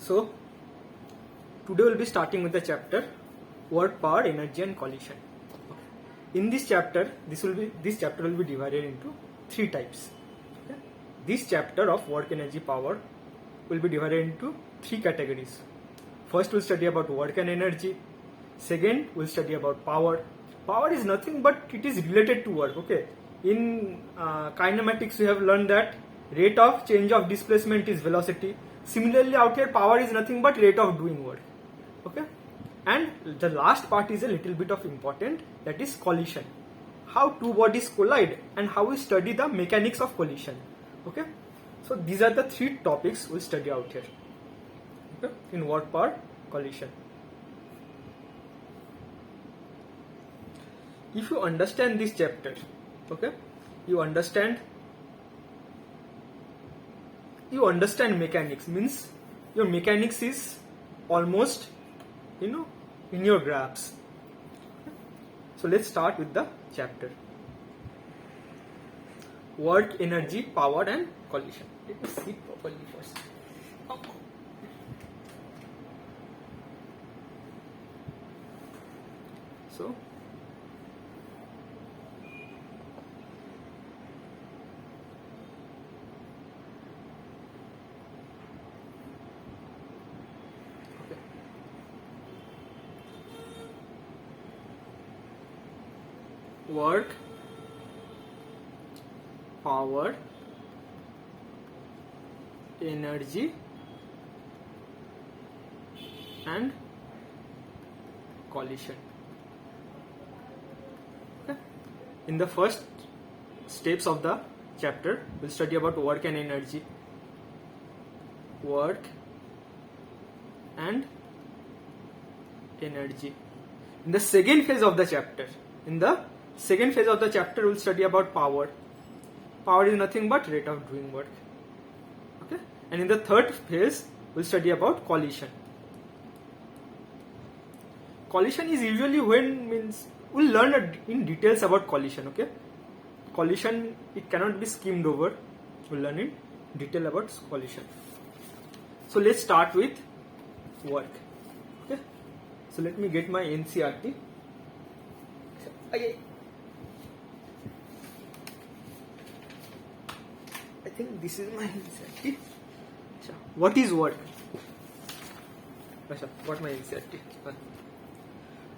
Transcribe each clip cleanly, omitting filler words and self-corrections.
So today we'll be starting with the chapter work, power, energy and collision. In this chapter, this chapter will be divided into three types. Okay? This chapter of work, energy, power will be divided into three categories. First we'll study about work and energy. Second we'll study about power. Power is nothing but it is related to work. Okay. In kinematics we have learned that rate of change of displacement is velocity. Similarly out here power is nothing but rate of doing work. Okay. And the last part is a little bit of important, that is collision. How two bodies collide and how we study the mechanics of collision. Okay. So these are the three topics we'll study out here. Okay. In work, power, collision. If you understand this chapter, okay, you understand mechanics, means your mechanics is almost in your grasp. So let's start with the chapter. Work, energy, power and collision. Let me sit properly first. So work, power, energy and collision. Okay. In the first steps of the chapter, we'll study about work and energy. Work and energy. In the second phase of the chapter, we'll study about power. Power is nothing but rate of doing work. Okay. And in the third phase, we'll study about collision. Collision is usually we'll learn in details about collision. Okay. Collision, it cannot be skimmed over. We'll learn in detail about collision. So let's start with work. Okay. So let me get my NCERT. I think this is my NCERT. What is work? What my NCERT?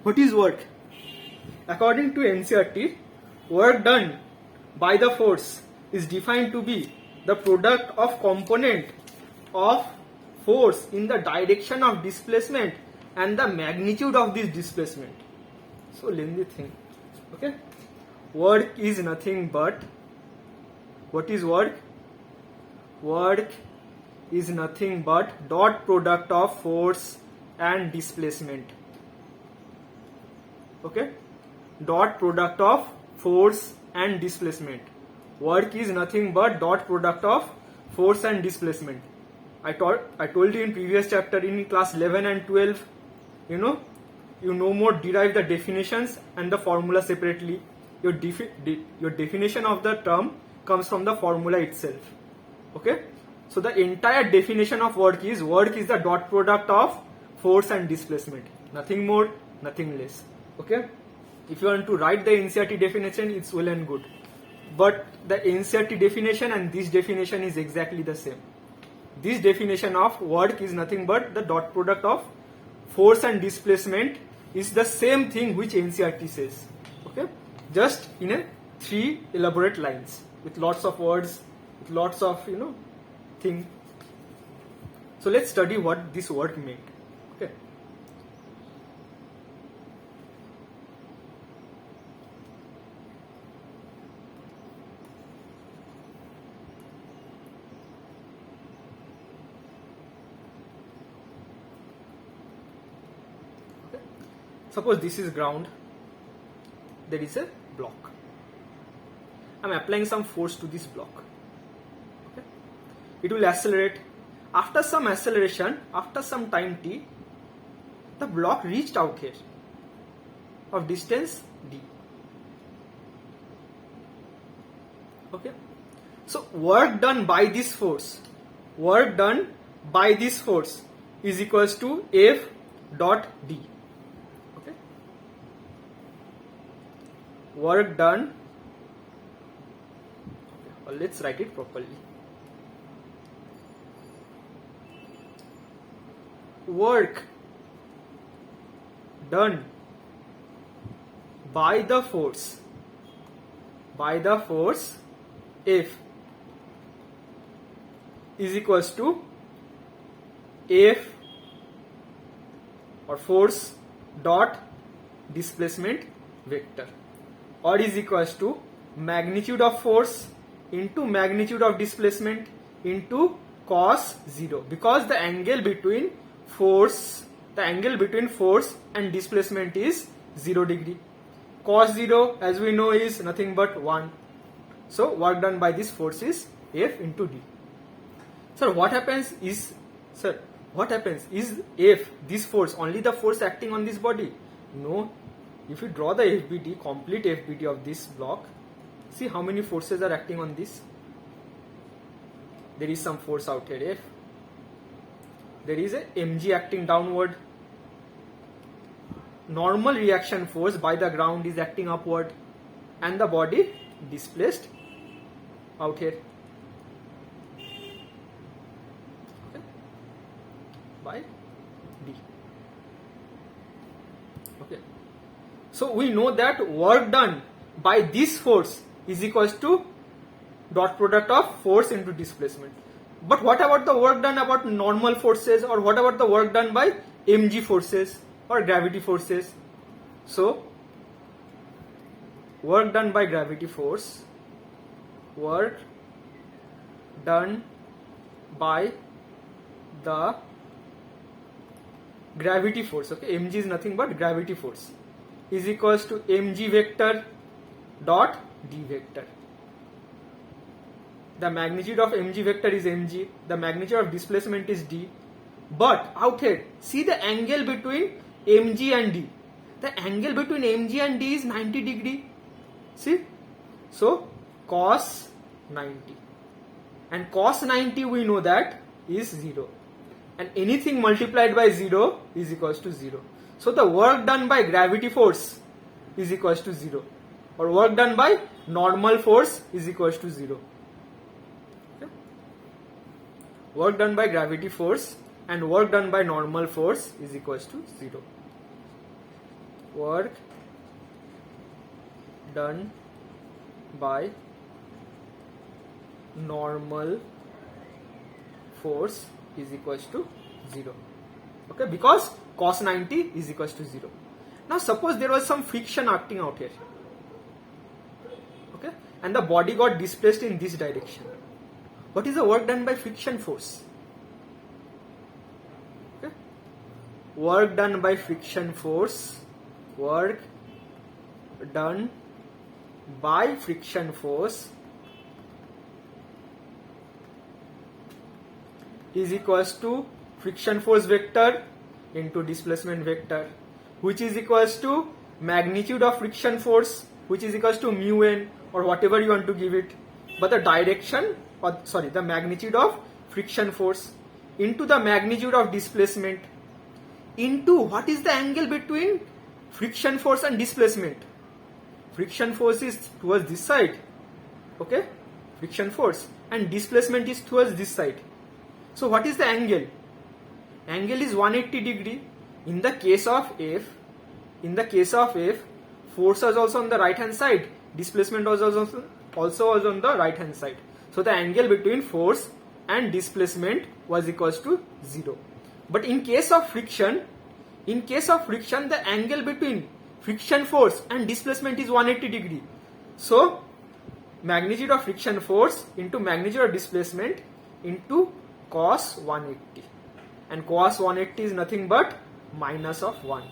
What is work? According to NCERT, work done by the force is defined to be the product of component of force in the direction of displacement and the magnitude of this displacement. So lengthy thing. Okay. Work is nothing but, what is work? Work is nothing but dot product of force and displacement. Okay. Dot product of force and displacement. Work is nothing but dot product of force and displacement. I told you in previous chapter in class 11 and 12, you no more derive the definitions and the formula separately. Your definition of the term comes from the formula itself. Okay. So the entire definition of work is the dot product of force and displacement. Nothing more, nothing less. Okay. If you want to write the NCERT definition, it's well and good. But the NCERT definition and this definition is exactly the same. This definition of work is nothing but the dot product of force and displacement is the same thing which NCERT says. Okay. Just in a 3 elaborate lines with lots of words, with lots of thing. So let's study what this work meant. Okay. Suppose this is ground, there is a block. I am applying some force to this block. Okay. It will accelerate. After some acceleration, after some time t, the block reached out here of distance d. Okay. So work done by this force is equals to F dot D. Okay. Work done. Okay. Let's write it properly. Work done by the force F is equals to F or force dot displacement vector, or is equals to magnitude of force into magnitude of displacement into cos 0, because the angle between force and displacement is 0 degree. Cos 0, as we know, is nothing but 1. So work done by this force is F into D. Sir, what happens is F, this force, only the force acting on this body? No. If you draw the FBD, complete FBD of this block, see how many forces are acting on this. There is some force out here, F. There is a mg acting downward. Normal reaction force by the ground is acting upward, and the body displaced out here. Okay. By D. Okay. So we know that work done by this force is equals to dot product of force into displacement. But what about the work done about normal forces, or what about the work done by mg forces or gravity forces? So work done by gravity force, work done by the gravity force, okay, mg is nothing but gravity force, is equals to mg vector dot d vector. The magnitude of mg vector is mg, the magnitude of displacement is d. But out here, see the angle between mg and d. The angle between mg and d is 90 degree. See? So cos 90. And cos 90 we know that is 0. And anything multiplied by 0 is equals to 0. So the work done by gravity force is equals to 0. Or work done by normal force is equals to 0. Work done by gravity force and work done by normal force is equals to 0. Work done by normal force is equals to 0. Okay, because cos 90 is equals to 0. Now suppose there was some friction acting out here. Okay, and the body got displaced in this direction. What is the work done by friction force? Okay. Work done by friction force, work done by friction force is equals to friction force vector into displacement vector, which is equals to magnitude of friction force, which is equals to mu n, or whatever you want to give it, but the direction, or sorry, the magnitude of friction force into the magnitude of displacement into what is the angle between friction force and displacement. Friction force is towards this side, okay, friction force, and displacement is towards this side. So what is the angle? Angle is 180 degree. In the case of F, force was also on the right hand side, displacement was also was on the right hand side. So the angle between force and displacement was equals to 0. But in case of friction, the angle between friction force and displacement is 180 degree. So magnitude of friction force into magnitude of displacement into cos 180, and cos 180 is nothing but minus of 1.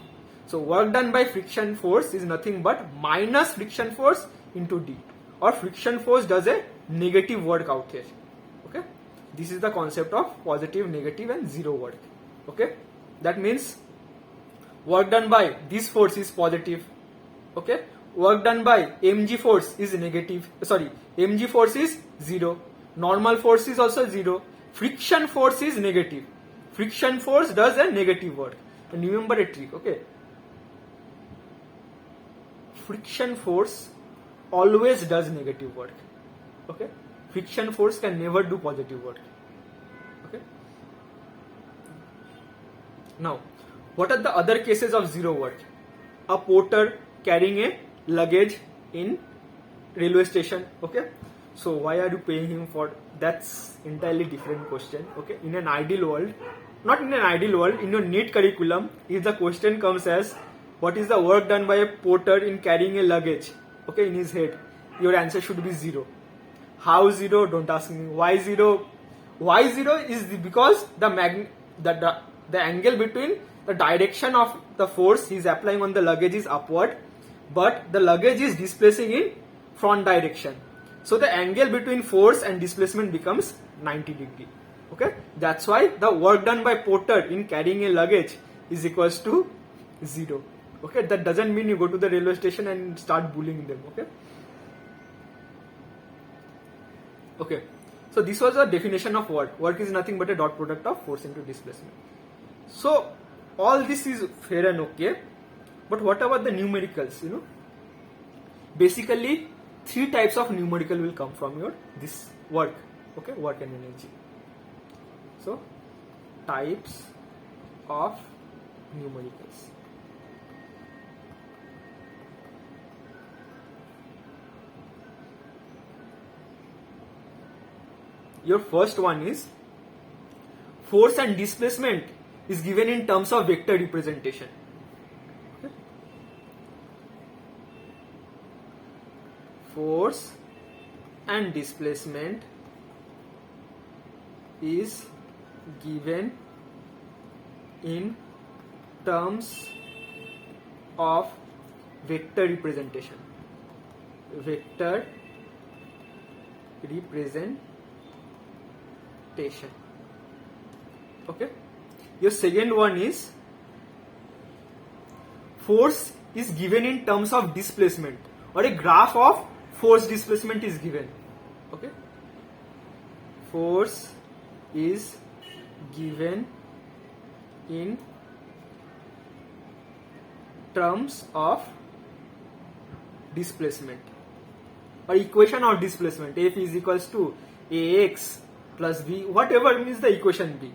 So work done by friction force is nothing but minus friction force into d, or friction force does a negative work out here. Okay, this is the concept of positive, negative and zero work. Okay, that means work done by this force is positive. Okay, work done by mg force is negative, mg force is 0, normal force is also 0, friction force is negative. Friction force does a negative work. And remember a trick, okay? Friction force always does negative work. Okay? Friction force can never do positive work. Okay? Now, what are the other cases of zero work? A porter carrying a luggage in railway station. Okay? So why are you paying him for? That's entirely different question. Okay? In an ideal world, not in an ideal world, in your NEET curriculum, if the question comes as what is the work done by a porter in carrying a luggage, okay, in his head, your answer should be zero. How zero? Don't ask me. Why zero? Why zero is because the angle between the direction of the force he is applying on the luggage is upward, but the luggage is displacing in front direction. So the angle between force and displacement becomes 90 degree. Okay, that's why the work done by porter in carrying a luggage is equals to zero. Okay, that doesn't mean you go to the railway station and start bullying them. Okay. Okay, so this was a definition of work. Work is nothing but a dot product of force into displacement. So all this is fair and okay, but what about the numericals? Basically 3 types of numerical will come from your this work. Okay, work and energy. So types of numericals. Your first one is force and displacement is given in terms of vector representation. Okay. Force and displacement is given in terms of vector representation. Vector representation. Okay. Your second one is force is given in terms of displacement, or a graph of force displacement is given. Okay. Force is given in terms of displacement, or equation of displacement. F is equals to ax plus b, whatever means the equation b.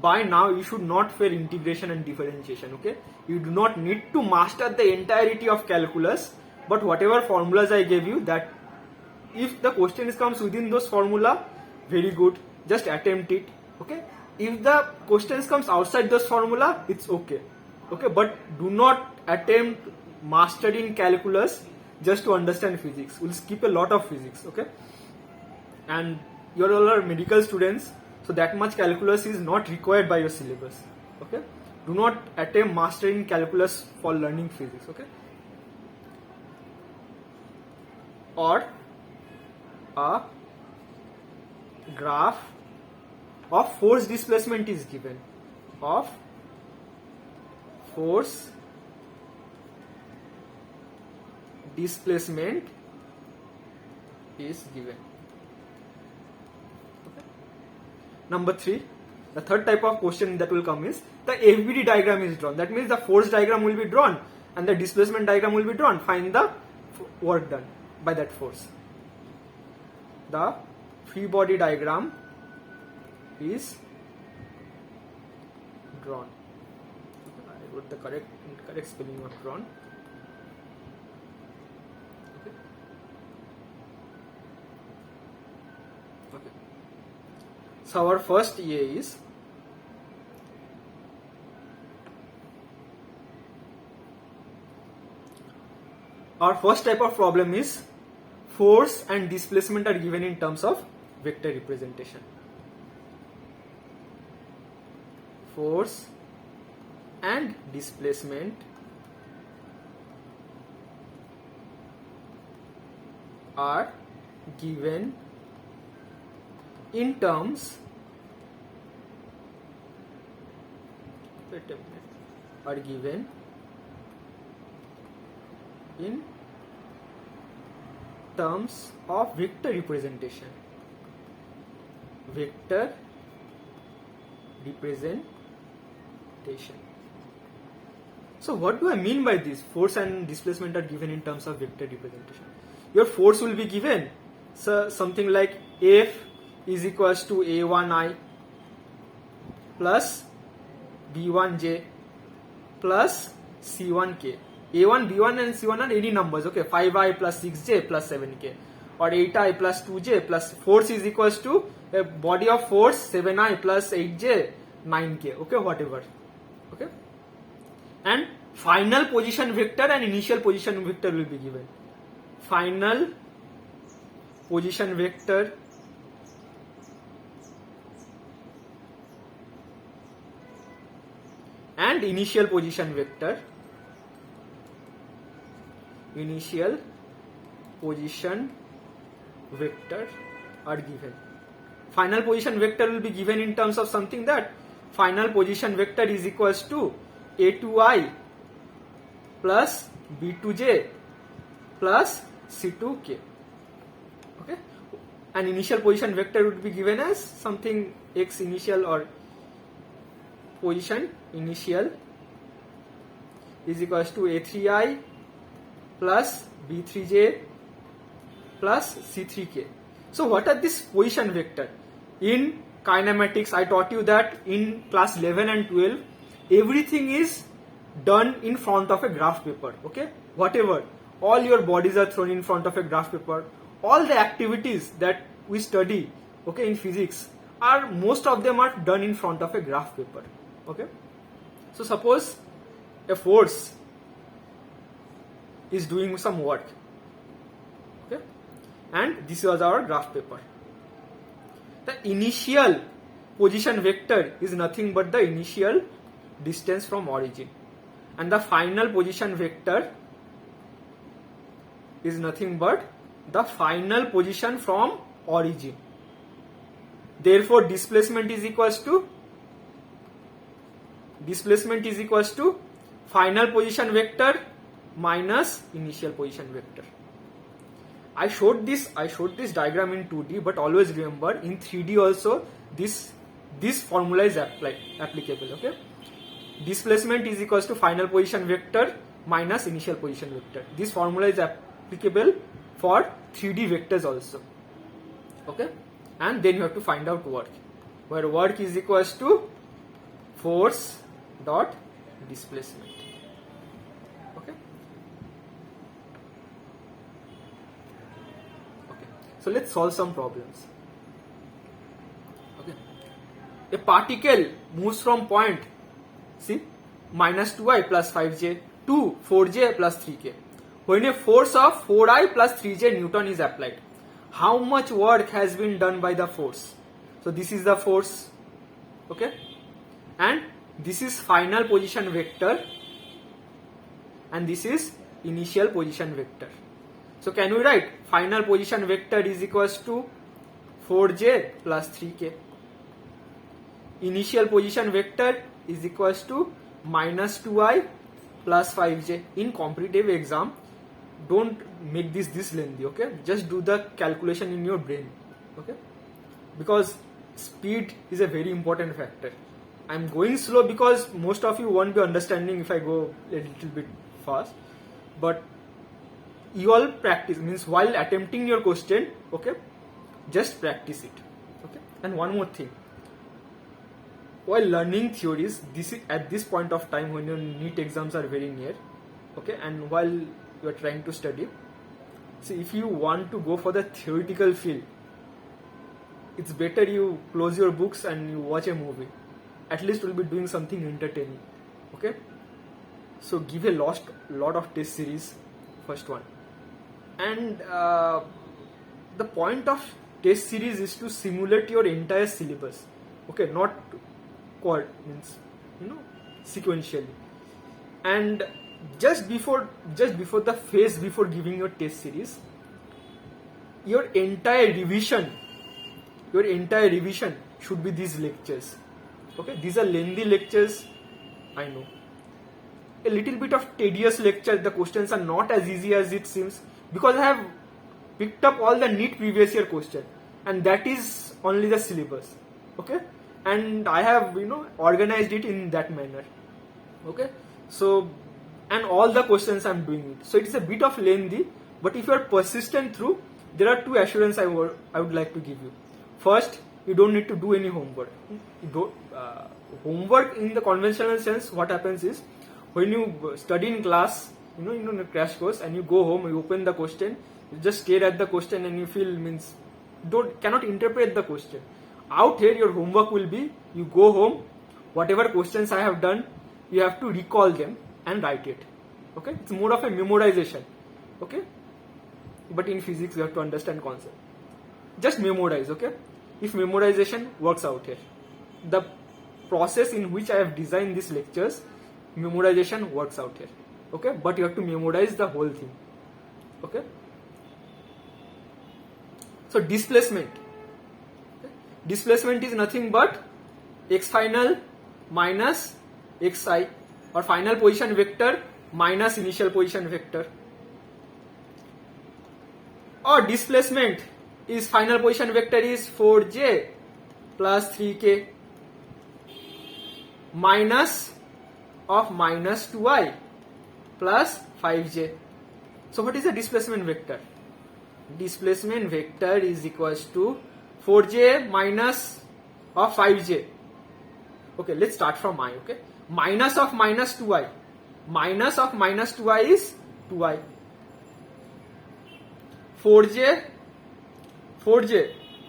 By now you should not fail integration and differentiation. Okay, you do not need to master the entirety of calculus, but whatever formulas I gave you, that if the question comes within those formula, very good, just attempt it. Okay, if the questions comes outside those formula, it's okay. Okay, but do not attempt mastering calculus just to understand physics. We'll skip a lot of physics. Okay, and you all are medical students, so that much calculus is not required by your syllabus. Okay, do not attempt mastering calculus for learning physics. Okay, or a graph of force displacement is given. Of force displacement is given. Number 3, the third type of question that will come is the FBD diagram is drawn. That means the force diagram will be drawn and the displacement diagram will be drawn. Find the work done by that force. The free body diagram is drawn. I wrote the correct spelling of drawn. Okay. So our first EA is our first type of problem is force and displacement are given in terms of vector representation. Force and displacement are given in terms are given in terms of vector representation. Vector representation. representation. So what do I mean by this? Force and displacement are given in terms of vector representation. Your force will be given, so something like F is equals to A1I plus B1J plus C1K. A1, B1 and C1 are any numbers, okay? 5I plus 6J plus 7K, or 8I plus 2J plus force is equals to a body of force 7I plus 8J 9K, okay, whatever, okay? And final position vector and initial position vector will be given. Final position vector and initial position vector. Initial position vector are given. Final position vector will be given in terms of something that final position vector is equals to A2I plus B2J plus C2K. Okay, and initial position vector would be given as something x initial or position initial is equals to A3I plus B3J plus C3K. So what are this position vector? In kinematics, I taught you that in class 11 and 12, everything is done in front of a graph paper, okay? Whatever, all your bodies are thrown in front of a graph paper. All the activities that we study, okay, in physics, are most of them are done in front of a graph paper, okay? So suppose a force is doing some work, okay, and this was our graph paper. The initial position vector is nothing but the initial distance from origin, and the final position vector is nothing but the final position from origin. Therefore displacement is equals to final position vector minus initial position vector. I showed this diagram in 2D, but always remember in 3D also this formula is applicable, okay? Displacement is equals to final position vector minus initial position vector. This formula is applicable for 3D vectors also, okay? And then you have to find out work, where work is equals to force dot displacement, okay? So let's solve some problems. Okay, a particle moves from point, see, minus 2I plus 5J to 4J plus 3K. When a force of 4I plus 3J Newton is applied, how much work has been done by the force? So this is the force, okay, and this is final position vector, and this is initial position vector. So can we write final position vector is equals to 4J plus 3K. Initial position vector is equals to minus 2I plus 5J. In competitive exam, don't make this lengthy, okay? Just do the calculation in your brain, okay? Because speed is a very important factor. I'm going slow because most of you won't be understanding if I go a little bit fast, but you all practice, means while attempting your question, okay, just practice it, okay? And one more thing, while learning theories, this is at this point of time when your NEET exams are very near, okay, and while you are trying to study, see, if you want to go for the theoretical field, it's better you close your books and you watch a movie. At least you'll be doing something entertaining, okay? So give a lot of test series, first one. And the point of test series is to simulate your entire syllabus, okay, not sequentially. And just before the phase before giving your test series, your entire revision should be these lectures, okay? These are lengthy lectures, I know, a little bit of tedious lecture. The questions are not as easy as it seems, because I have picked up all the NEET previous year question, and that is only the syllabus, okay? and I have organized it in that manner. Okay, so and all the questions I'm doing it. So it's a bit of lengthy, but if you are persistent through, there are two assurances I would like to give you. First, you don't need to do any homework. Homework in the conventional sense, what happens is when you study in class, in a crash course, and you go home, you open the question, you just stare at the question, and you feel cannot interpret the question. Out here, your homework will be you go home, whatever questions I have done, you have to recall them and write it. Okay, it's more of a memorization. Okay, but in physics you have to understand concept. Just memorize. Okay, if memorization works out here, the process in which I have designed these lectures, memorization works out here. Okay, but you have to memorize the whole thing. Okay, so displacement. Okay? Displacement is nothing but x final minus xi, or final position vector minus initial position vector, or displacement is final position vector is 4j plus 3k minus of minus 2i plus 5j. So what is the displacement vector? Displacement vector is equals to 4j minus of 5j. Okay, let's start from I. Okay, minus of minus 2i. Minus of minus 2i is 2i. 4j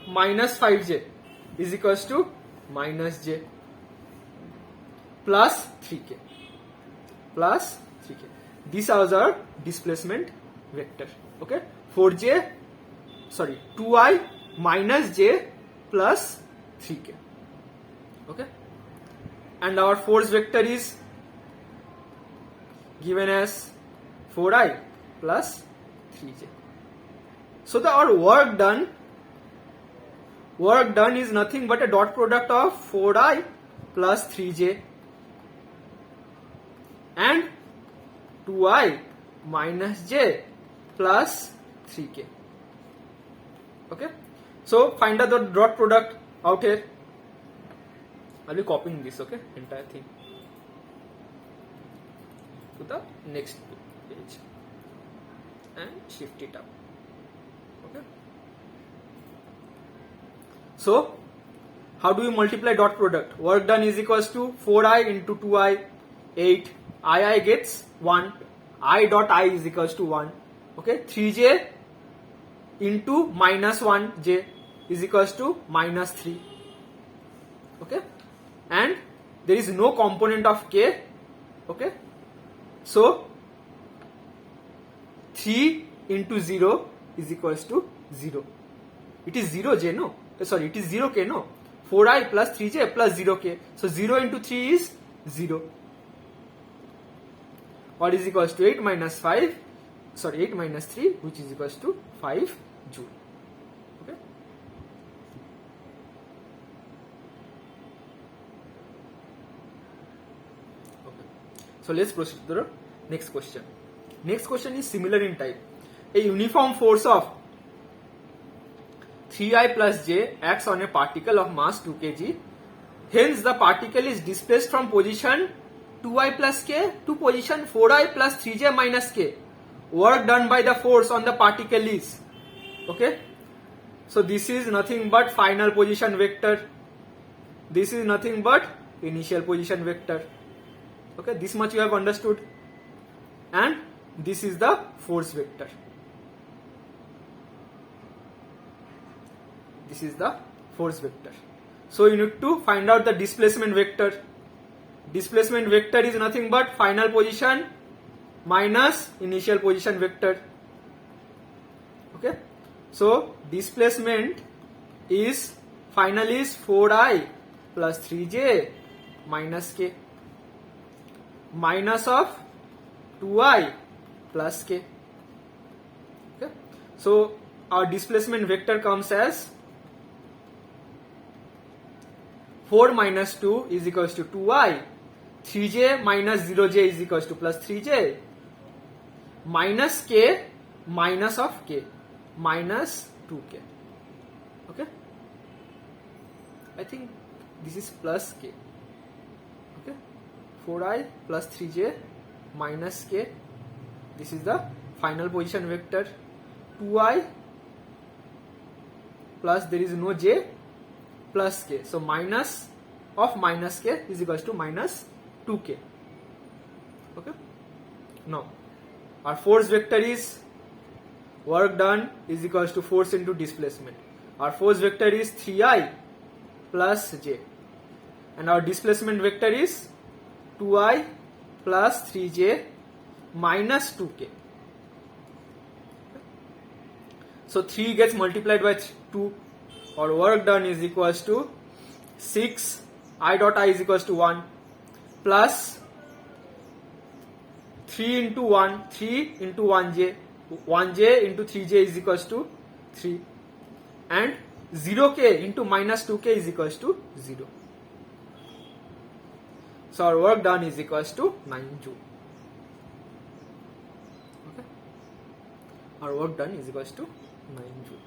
minus 5j is equals to minus j plus 3k. Plus 3k. These are our displacement vector. Okay, 2i minus j plus 3k. Okay, and our force vector is given as 4i plus 3j. So our work done is nothing but a dot product of 4i plus 3j and 2i minus j plus 3k. Okay, so find out the dot product out here. I'll be copying this, okay, entire thing to the next page and shift it up. Okay, so how do we multiply dot product? Work done is equals to 4i into 2i, 8. I gets 1. I dot I is equals to 1. Okay, 3j into minus 1j is equals to minus 3. Okay, and there is no component of k. Okay, so 3 into 0 is equals to 0. It is 0j, no? Sorry, it is 0k, no? 4i plus 3j plus 0k. So 0 into 3 is 0. Or is equals to 8 minus 3, which is equals to 5 joule. Okay. So let's proceed to the next question. Next question is similar in type. A uniform force of 3i plus j acts on a particle of mass 2 kg. Hence the particle is displaced from position 2i plus k to position 4i plus 3j minus k. Work done by the force on the particle is, okay, so this is nothing but final position vector, this is nothing but initial position vector. Okay, this much you have understood, and this is the force vector. This is the force vector. So you need to find out the displacement vector. Displacement vector is nothing but final position minus initial position vector. Okay, so displacement is final is 4i plus 3j minus k minus of 2i plus k. Okay, so our displacement vector comes as 4 minus 2 is equals to 2i, 3j minus 0j is equals to plus 3j, minus k minus of k minus 2k. Okay, I think this is plus k. Okay, 4i plus 3j minus k. This is the final position vector. 2i plus there is no j plus k. So minus of minus k is equals to minus 2k. Okay. Now our force vector is work done is equals to force into displacement. Our force vector is 3i plus j, and our displacement vector is 2i plus 3j minus 2k. So 3 gets multiplied by 2. Our work done is equals to 6 I dot I is equals to 1 plus 3 into 1, 3 into 1j, 1j into 3j is equals to 3, and 0k into minus 2k is equals to 0. So our work done is equals to 9 joule. Okay. Our work done is equals to 9 joule.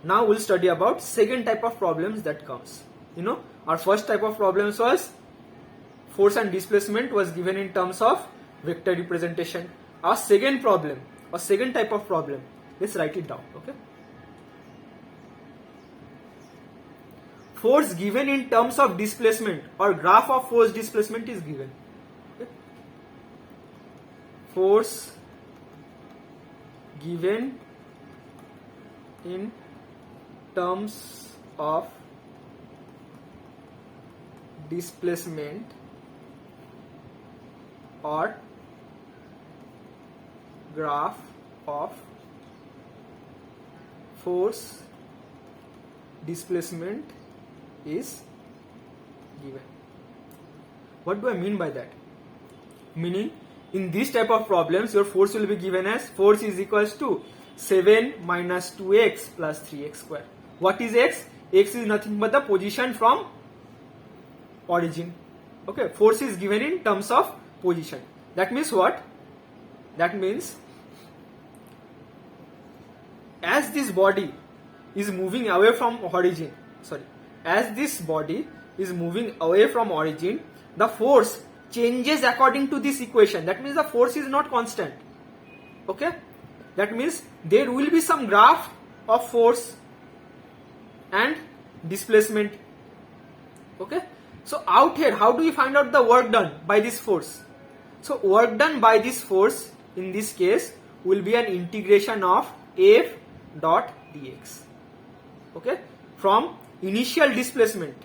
Now we'll study about second type of problems that comes. Our first type of problems was force and displacement was given in terms of vector representation. Our second problem or second type of problem, let's write it down. Okay. Force given in terms of displacement or graph of force displacement is given. Okay. Force given in terms of displacement or graph of force displacement is given. What do I mean by that? Meaning, in this type of problems, your force will be given as force is equals to 7 minus 2x plus 3x square. What is x? X is nothing but the position from origin. Okay, force is given in terms of position. That means what? That means as this body is moving away from origin, as this body is moving away from origin, the force changes according to this equation. That means the force is not constant. Okay, that means there will be some graph of force and displacement. Okay, so out here, how do we find out the work done by this force? So work done by this force in this case will be an integration of f dot dx. Okay, from initial displacement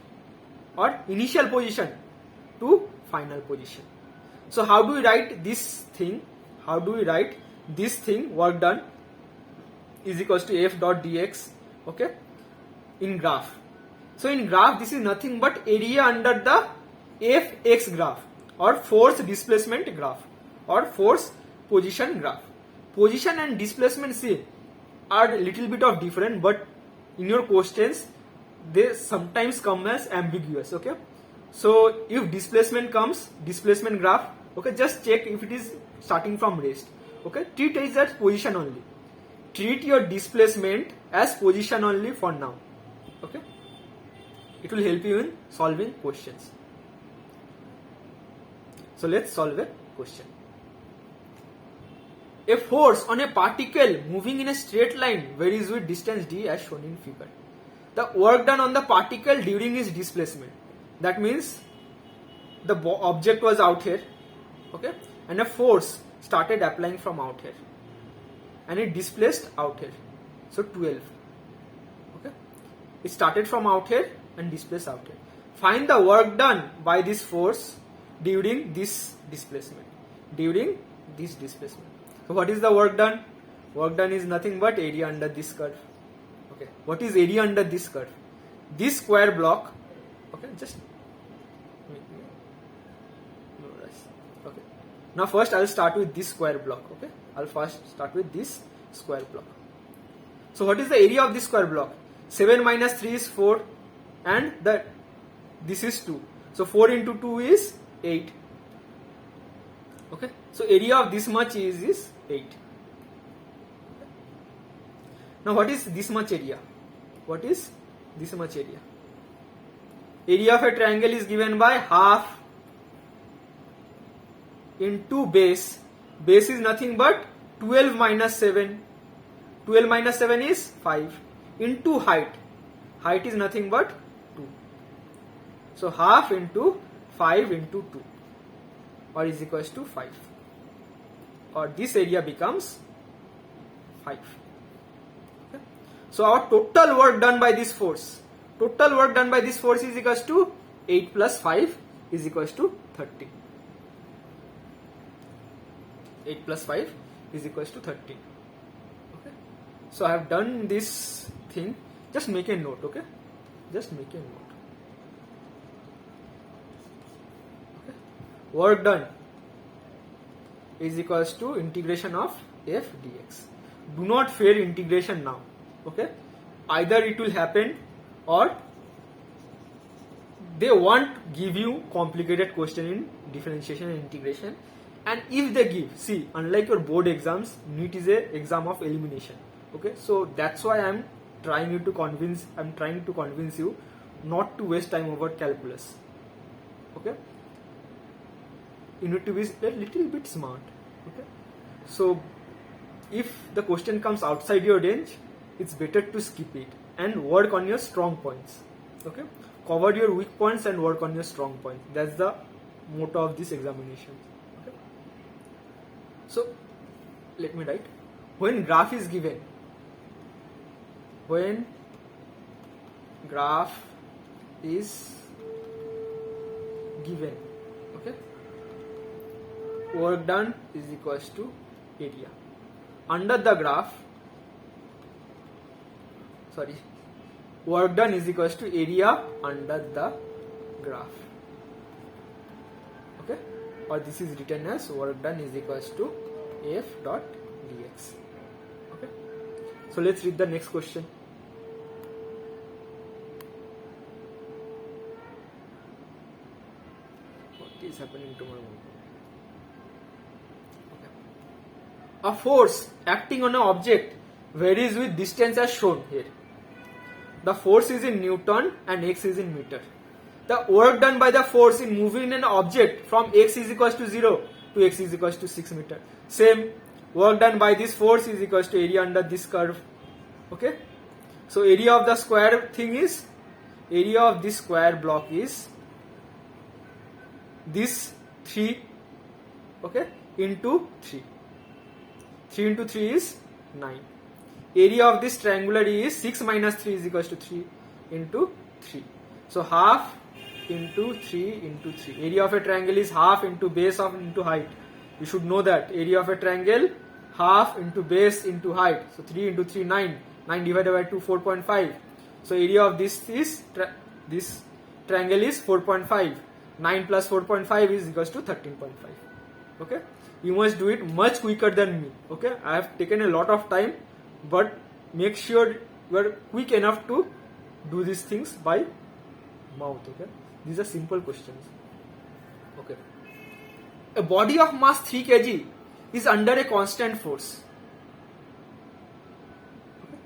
or initial position to final position. So how do we write this thing? How do we write this thing? Work done is equals to f dot dx. Okay, in graph. So in graph, this is nothing but area under the fx graph or force displacement graph or force position graph. Position and displacement, see, are a little bit of different, but in your questions they sometimes come as ambiguous. Okay, so if displacement comes, displacement graph, okay, just check if it is starting from rest. Okay, treat it as position only. Treat your displacement as position only for now. Okay, it will help you in solving questions. So let's solve a question. A force on a particle moving in a straight line varies with distance d as shown in figure. The work done on the particle during its displacement. That means the object was out here, okay, and a force started applying from out here, and it displaced out here. So 12. Okay, it started from out here and displaced out here. Find the work done by this force during this displacement. During this displacement. So what is the work done? Work done is nothing but area under this curve. Okay, what is area under this curve? This square block. Okay, just okay. Now first I will start with this square block. Okay, I'll first start with this square block. So what is the area of this square block? 7 minus 3 is 4, and this is 2. So 4 into 2 is 8. Okay, so area of this much is 8. Now what is this much area? What is this much area? area of a triangle is given by half into base. Base is nothing but 12 minus 7. 12 minus 7 is 5 into height. Height is nothing but 2. So half into 5 into 2 or is equals to 5. Or this area becomes 5. Okay. So our total work done by this force. Total work done by this force is equals to 8 plus 5 is equals to 30. 8 plus 5 is equals to 30. Okay. So I have done this thing. Just make a note, okay? Just make a note. Okay. Work done is equals to integration of f dx. Do not fear integration now, okay? Either it will happen or they won't give you complicated question in differentiation and integration. And if they give, see, unlike your board exams, NEET is a exam of elimination. Okay, so that's why I'm trying to convince you not to waste time over calculus. Okay, you need to be a little bit smart. Okay, so if the question comes outside your range, it's better to skip it and work on your strong points. Okay, cover your weak points and work on your strong points. That's the motto of this examination. Okay, so let me write. When graph is given, when graph is given, okay, work done is equals to area. Under the graph, work done is equals to area under the graph. Okay, or this is written as work done is equals to f dot dx. Okay, so let's read the next question. What is happening to my mind? A force acting on an object varies with distance as shown here. The force is in Newton and x is in meter. The work done by the force in moving an object from x is equals to 0 to x is equals to 6 meter. Same, work done by this force is equals to area under this curve. Okay, so area of the square thing is, area of this square block is this 3, okay, into 3. 3 into 3 is 9. Area of this triangular is 6 minus 3 is equals to 3 into 3. So half into 3 into 3. Area of a triangle is half into base of into height. You should know that. Area of a triangle, half into base into height. So 3 into 3, 9. 9 divided by 2, 4.5. So area of this is, this triangle is 4.5. 9 plus 4.5 is equals to 13.5. Okay. You must do it much quicker than me. Okay, I have taken a lot of time, but make sure you are quick enough to do these things by mouth. Okay, these are simple questions. Okay, a body of mass 3 kg is under a constant force. Okay?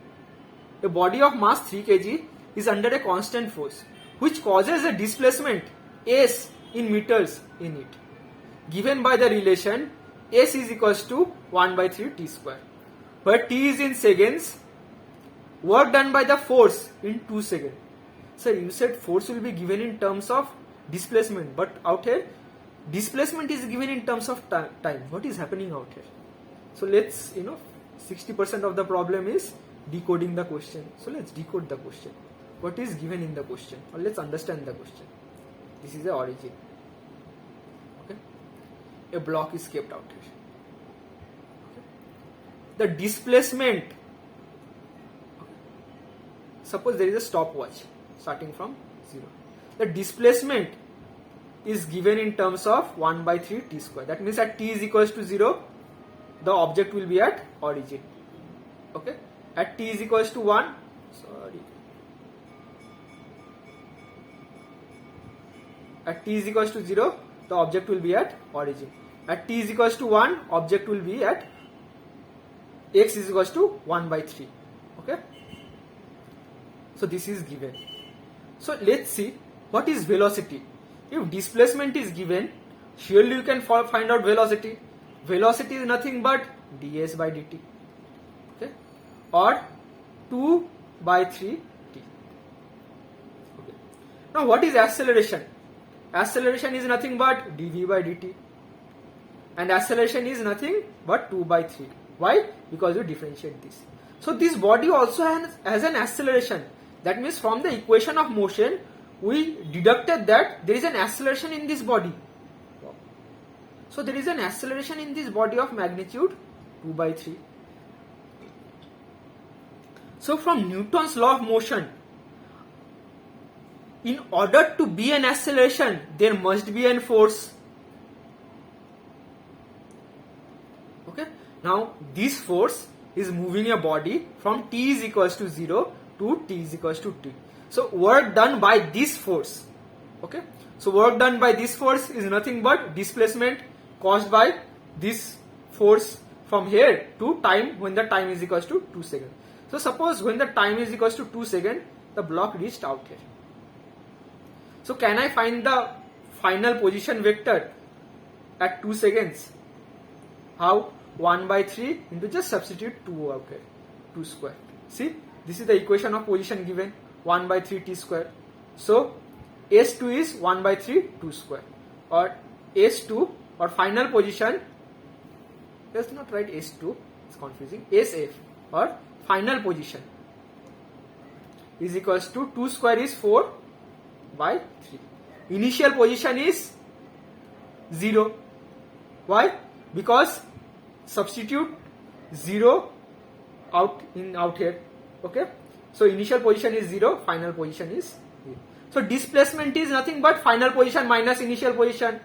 A body of mass 3 kg is under a constant force which causes a displacement s in meters in it, given by the relation S is equals to 1 by 3 t square, where t is in seconds. Work done by the force in 2 seconds. Sir, you said force will be given in terms of displacement, but out here displacement is given in terms of time. What is happening out here? So let's, 60% of the problem is decoding the question. So let's decode the question. What is given in the question? Or let's understand the question. This is the origin. A block is kept out here. Okay. The displacement, suppose there is a stopwatch starting from 0. The displacement is given in terms of 1 by 3 t square. That means at t is equals to 0, the object will be at origin. Okay. At t is equals to 1, at t is equals to 0, the object will be at origin. At t is equals to 1, object will be at x is equals to 1 by 3. Okay. So this is given. So let's see what is velocity? If displacement is given, surely you can find out velocity. Velocity is nothing but ds by dt, okay, or 2 by 3 t. Okay. Now what is acceleration? Acceleration is nothing but dv by dt, and acceleration is nothing but 2 by 3. Why? Because you differentiate this. So this body also has an acceleration. That means from the equation of motion, we deducted that there is an acceleration in this body. So there is an acceleration in this body of magnitude 2 by 3. So from Newton's law of motion, in order to be an acceleration, there must be a force. Okay. Now this force is moving a body from t is equals to 0 to t is equals to t. So work done by this force. Okay. So work done by this force is nothing but displacement caused by this force from here to time when the time is equals to 2 seconds. So suppose when the time is equals to 2 seconds, the block reached out here. So can I find the final position vector at 2 seconds? How? 1 by 3 into just substitute 2 out here, 2 square. See, this is the equation of position given, 1 by 3 t square. So S2 is 1 by 3 2 square, or S2 or final position, let's not write S2, it's confusing, SF or final position is equals to 2 square is 4 by 3. Initial position is 0. Why? Because substitute 0 out here. Okay. So initial position is 0, final position is 0. So displacement is nothing but final position minus initial position,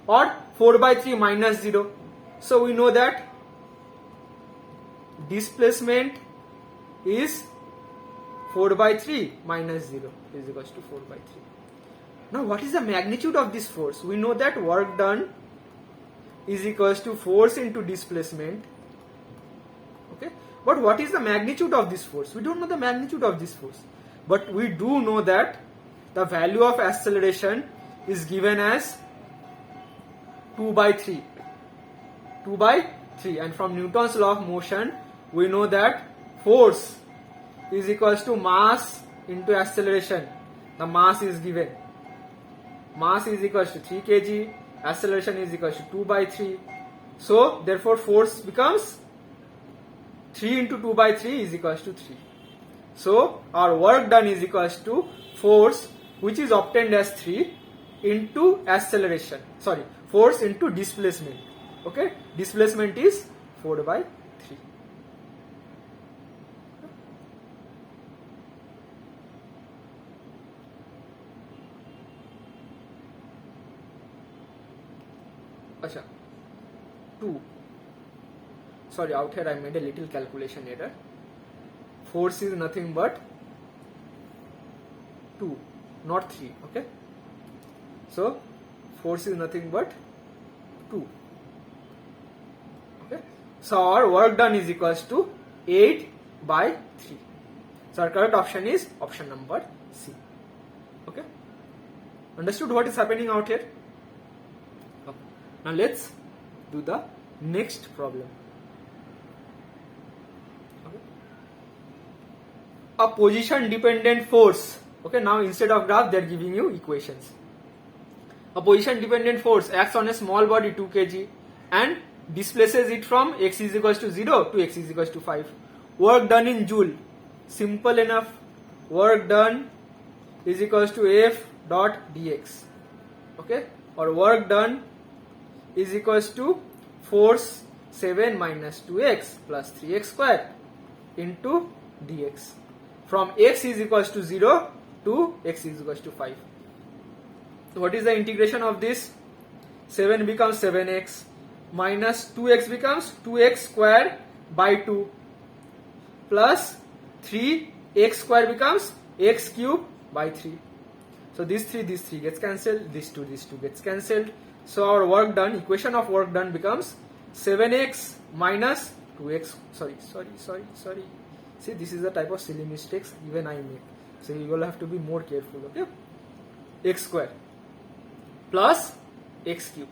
or 4 by 3 minus 0. So we know that displacement is 4 by 3 minus 0 is equals to 4 by 3. Now what is the magnitude of this force? We know that work done is equals to force into displacement. Okay. But what is the magnitude of this force? We don't know the magnitude of this force. But we do know that the value of acceleration is given as 2 by 3. 2 by 3. And from Newton's law of motion, we know that force is equals to mass into acceleration. The mass is given. Mass is equals to 3 kg. Acceleration is equals to 2 by 3. So therefore force becomes 3 into 2 by 3 is equals to 3. So our work done is equals to force which is obtained as 3 into acceleration. Sorry, force into displacement. Okay, displacement is 4 by 3. Acha. 2. Sorry, out here I made a little calculation error. Force is nothing but 2, not 3. Okay. So force is nothing but 2. Okay. So our work done is equals to 8 by 3. So our correct option is option number C. Okay. Understood what is happening out here? Okay. Now let's do the next problem. Okay. A position dependent force. Okay, now instead of graph they are giving you equations. A position dependent force acts on a small body 2 kg and displaces it from x is equals to 0 to x is equals to 5. Work done in joule. Simple enough. Work done is equals to F dot dx. Okay, or work done is equals to force 7 minus 2x plus 3x square into dx. From x is equals to 0 to x is equals to 5. So what is the integration of this? 7 becomes 7x minus 2x becomes 2x square by 2 plus 3x square becomes x cube by 3. So this 3 gets cancelled, this 2 gets cancelled. So our work done, equation of work done becomes 7x minus 2x. Sorry. See, this is the type of silly mistakes even I make. So you will have to be more careful. Okay. x square plus x cube.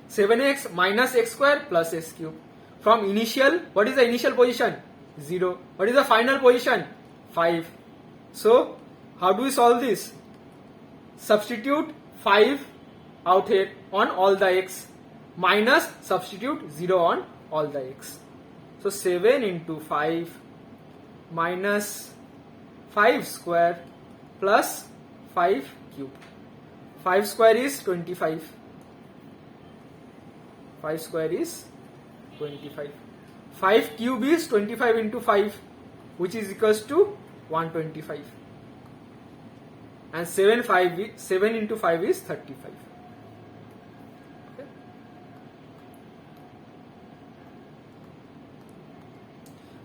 7x minus x square plus x cube. From initial, what is the initial position? 0. What is the final position? 5. So, how do we solve this? Substitute 5 out here on all the x minus substitute 0 on all the x. So, 7 into 5 minus 5 square plus 5 cube. 5 square is 25. 5 square is 25. 5 cube is 25 into 5, which is equals to 125. And 7 into 5 is 35. Okay.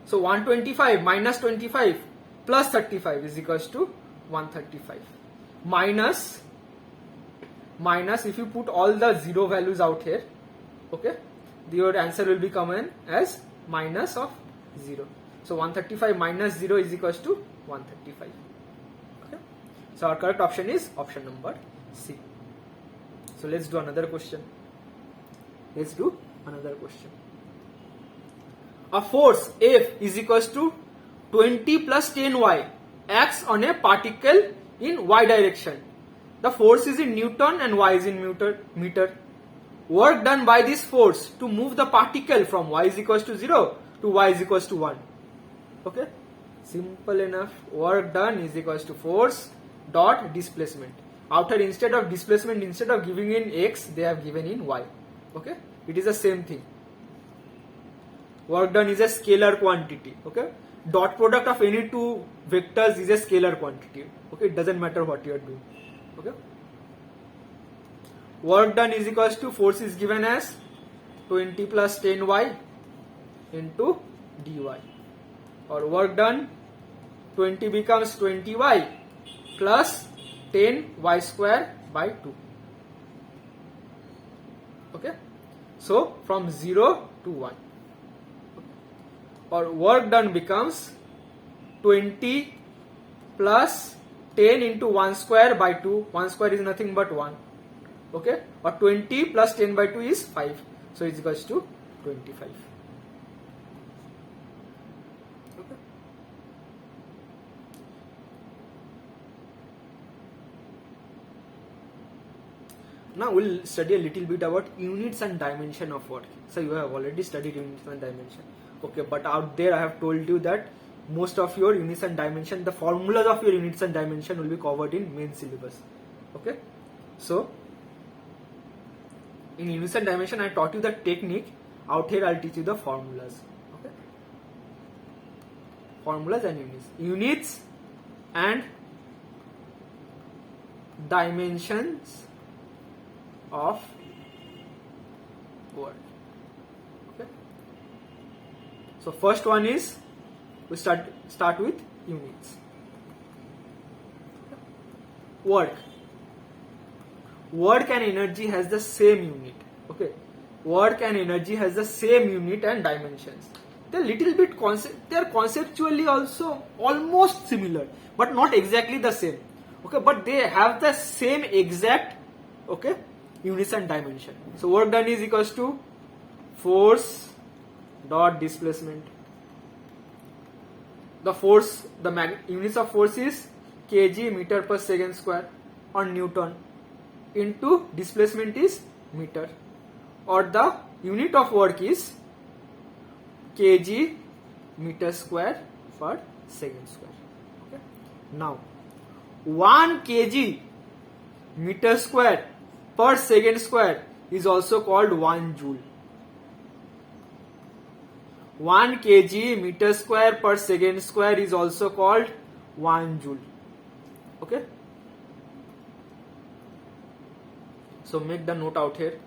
So 125 minus 25 plus 35 is equals to 135. Minus, if you put all the zero values out here, okay, your answer will be common as minus of 0. So 135 minus 0 is equals to 135. Okay. So our correct option is option number C. So let's do another question. A force F is equals to 20 plus 10y acts on a particle in y direction. The force is in Newton and y is in meter. Work done by this force to move the particle from y is equals to 0 to y is equals to 1. Okay, simple enough. Work done is equals to force dot displacement. Outer, instead of displacement, instead of giving in x, they have given in y. Okay, it is the same thing. Work done is a scalar quantity. Okay, dot product of any two vectors is a scalar quantity. Okay, it doesn't matter what you are doing. Okay. Work done is equals to force is given as 20 plus 10y into dy. Or work done, 20 becomes 20y plus 10y square by 2. Okay. So from 0 to 1. Or work done becomes 20 plus 10 into 1 square by 2. 1 square is nothing but 1. Okay, or 20 plus 10 by 2 is 5. So it's equals to 25. Okay. Now we'll study a little bit about units and dimension of work. So you have already studied units and dimension. Okay, but out there I have told you that most of your units and dimension, the formulas of your units and dimension will be covered in main syllabus. Okay, so in units and dimension I taught you the technique. Out here I'll teach you the formulas. Okay, formulas and units and dimensions of work. Okay, so first one is we start with units. Work and energy has the same unit. Okay, work and energy has the same unit and dimensions. They're little bit they're conceptually also almost similar, but not exactly the same. Okay, but they have the same exact, okay, units and dimension. So work done is equals to force dot displacement. The force, units of force is kg meter per second square on Newton, into displacement is meter, or the unit of work is kg meter square per second square. Okay. Now 1 kg meter square per second square is also called 1 joule. 1 kg meter square per second square is also called 1 joule. Okay. So make the note out here.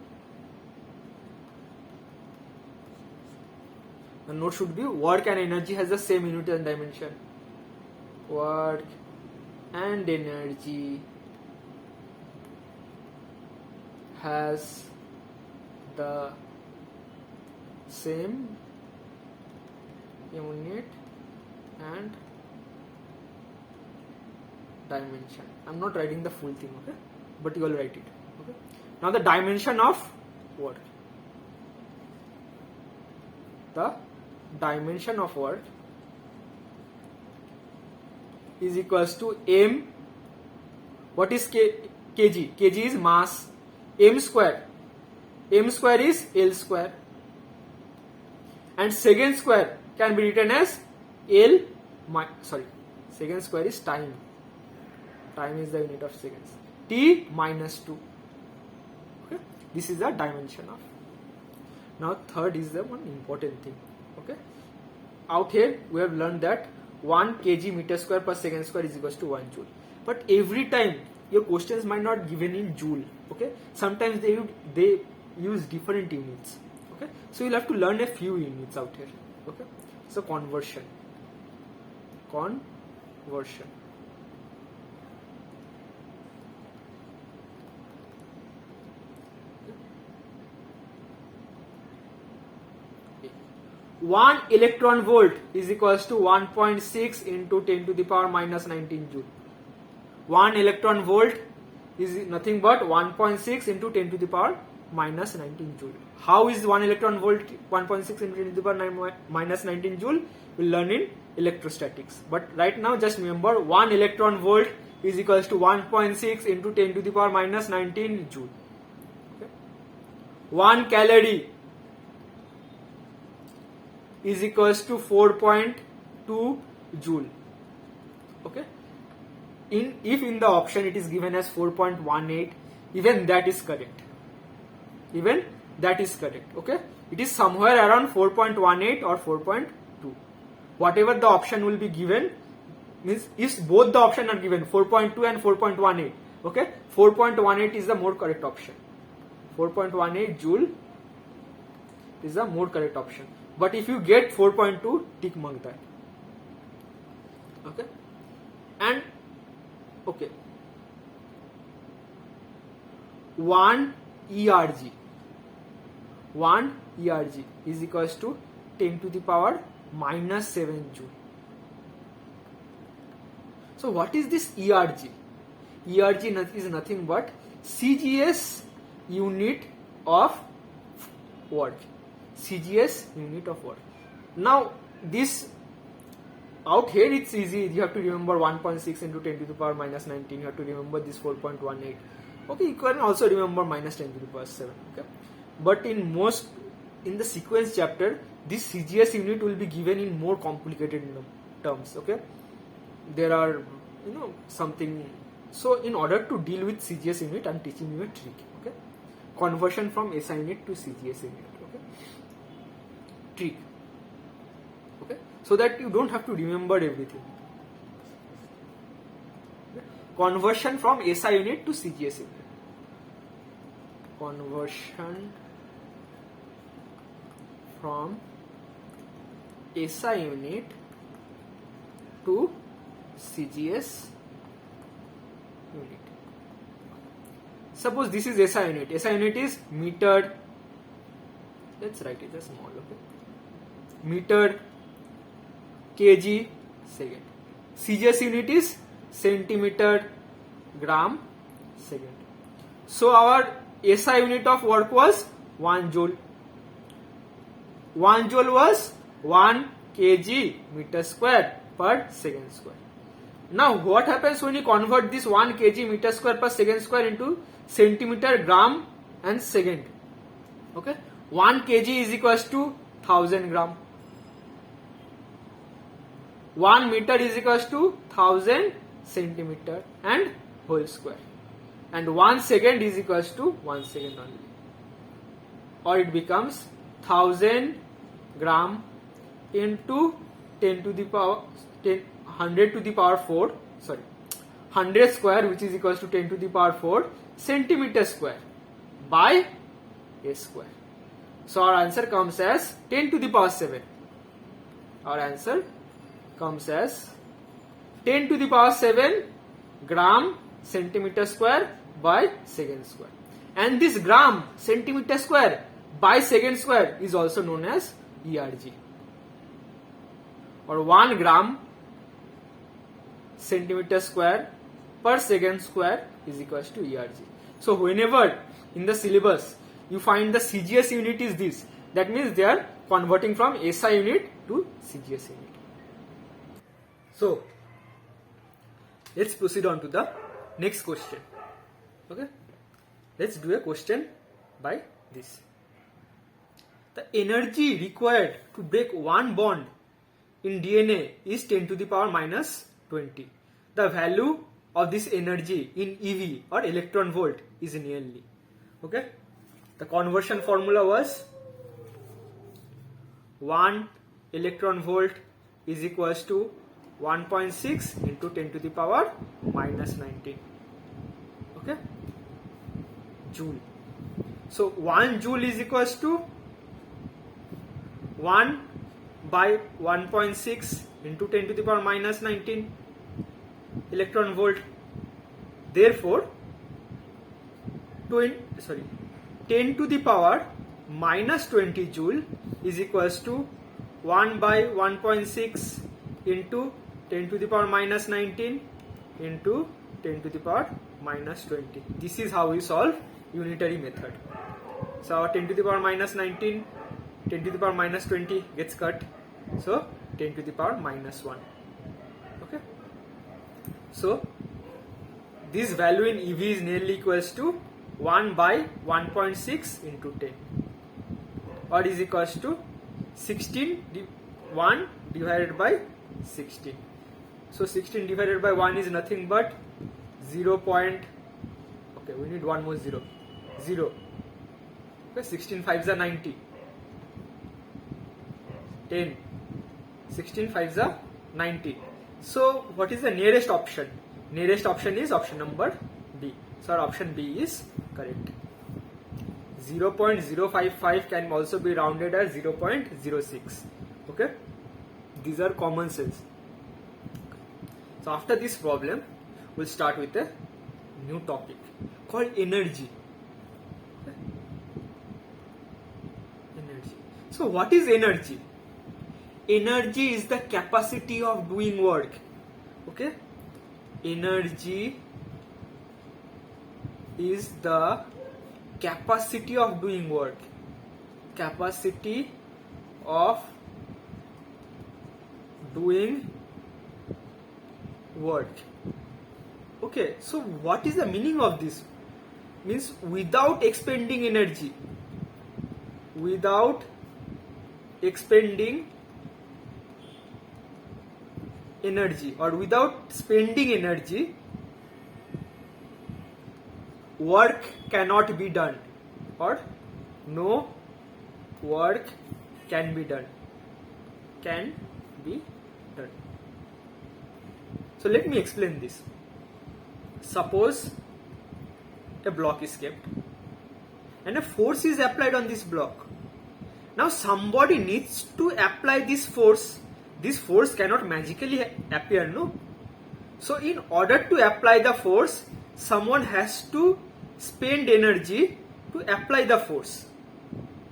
The note should be work and energy has the same unit and dimension. Work and energy has the same unit and dimension. I'm not writing the full thing, okay, but you will write it. Okay. Now the dimension of work. The dimension of work is equals to m. What is kg? Kg is mass. M square. M square is L square. And second square can be written as L. Second square is time. Time is the unit of seconds. T minus 2. Okay. This is the dimension of. Now third is the one important thing. Okay. Out here we have learned that 1 kg meter square per second square is equals to 1 joule. But every time your questions might not given in joule. Okay. Sometimes they use different units. Okay. So you'll have to learn a few units out here. Okay. So conversion. 1 electron volt is equals to 1.6 into 10 to the power minus 19 joule. 1 electron volt is nothing but 1.6 into 10 to the power minus 19 joule. How is 1 electron volt 1.6 into 10 to the power minus 19 joule? We'll learn in electrostatics. But right now just remember 1 electron volt is equals to 1.6 into 10 to the power minus 19 joule. Okay. 1 calorie is equals to 4.2 joule. Okay. If in the option it is given as 4.18, even that is correct. Okay. It is somewhere around 4.18 or 4.2. Whatever the option will be given, means if both the option are given 4.2 and 4.18, okay, 4.18 is the more correct option. 4.18 joule is the more correct option. But if you get 4.2, tick mark that. Okay. And okay, 1 ERG is equals to 10 to the power minus 7 joule. So what is this ERG? ERG is nothing but CGS unit of work. CGS unit of work. Now this out here it's easy. You have to remember 1.6 into 10 to the power minus 19. You have to remember this 4.18. Okay, you can also remember minus 10 to the power 7. Okay, but in the sequence chapter, this CGS unit will be given in more complicated terms. Okay, there are something. So in order to deal with CGS unit, I am teaching you a trick. Okay, conversion from SI unit to CGS unit. Okay, trick. Okay, so that you don't have to remember everything. Okay? Conversion from SI unit to CGS unit. Conversion from SI unit to CGS unit. Suppose this is SI unit. SI unit is meter. Let's write it as small. Okay. Meter, kg, second. CGS unit is centimeter, gram, second. So our SI unit of work was 1 joule. 1 joule was 1 kg meter square per second square. Now what happens when you convert this 1 kg meter square per second square into centimeter, gram and second? Okay, 1 kg is equals to 1000 gram. 1 meter is equals to 1000 centimeter and whole square. And 1 second is equals to 1 second only. Or it becomes 1000 gram into 10 to the power 100 to the power 4, 100 square, which is equals to 10 to the power 4 centimeter square by a square. So our answer comes as 10 to the power 7. Our answer comes as 10 to the power 7 gram centimeter square by second square. And this gram centimeter square by second square is also known as ERG, or 1 gram centimeter square per second square is equals to ERG. So whenever in the syllabus you find the CGS unit is this, that means they are converting from SI unit to CGS unit. So let's proceed on to the next question. Okay, let's do a question by this. The energy required to break one bond in DNA is 10 to the power minus 20. The value of this energy in EV or electron volt is nearly. Okay, the conversion formula was 1 electron volt is equals to 1.6 into 10 to the power minus 19. Okay, joule. So 1 joule is equals to 1 by 1.6 into 10 to the power minus 19 electron volt. Therefore 10 to the power minus 20 joule is equals to 1 by 1.6 into 10 to the power minus 19 into 10 to the power minus 20. This is how we solve unitary method. So our 10 to the power minus 19, 10 to the power minus 20 gets cut. So 10 to the power minus 1. Okay. So this value in EV is nearly equals to 1 by 1.6 into 10, or is equals to 1 divided by 16. So 16 divided by 1 is nothing but 0. Okay, we need one more 0. 0. Okay, 16 5s are 90. 10. 16 5s are 90. So what is the nearest option? Nearest option is option number B. So our option B is correct. 0.055 can also be rounded as 0.06. Okay, these are common sense. So after this problem, we'll start with a new topic called energy. Okay? Energy. So what is energy? Energy is the capacity of doing work. Okay, energy is the capacity of doing work. Capacity of doing work. Okay, so what is the meaning of this? Means without expending energy, without expending energy or without spending energy, work cannot be done, or no work can be done. Can be done. So let me explain this. Suppose a block is kept and a force is applied on this block. Now somebody needs to apply this force. This force cannot magically appear, no? So in order to apply the force, someone has to spend energy to apply the force.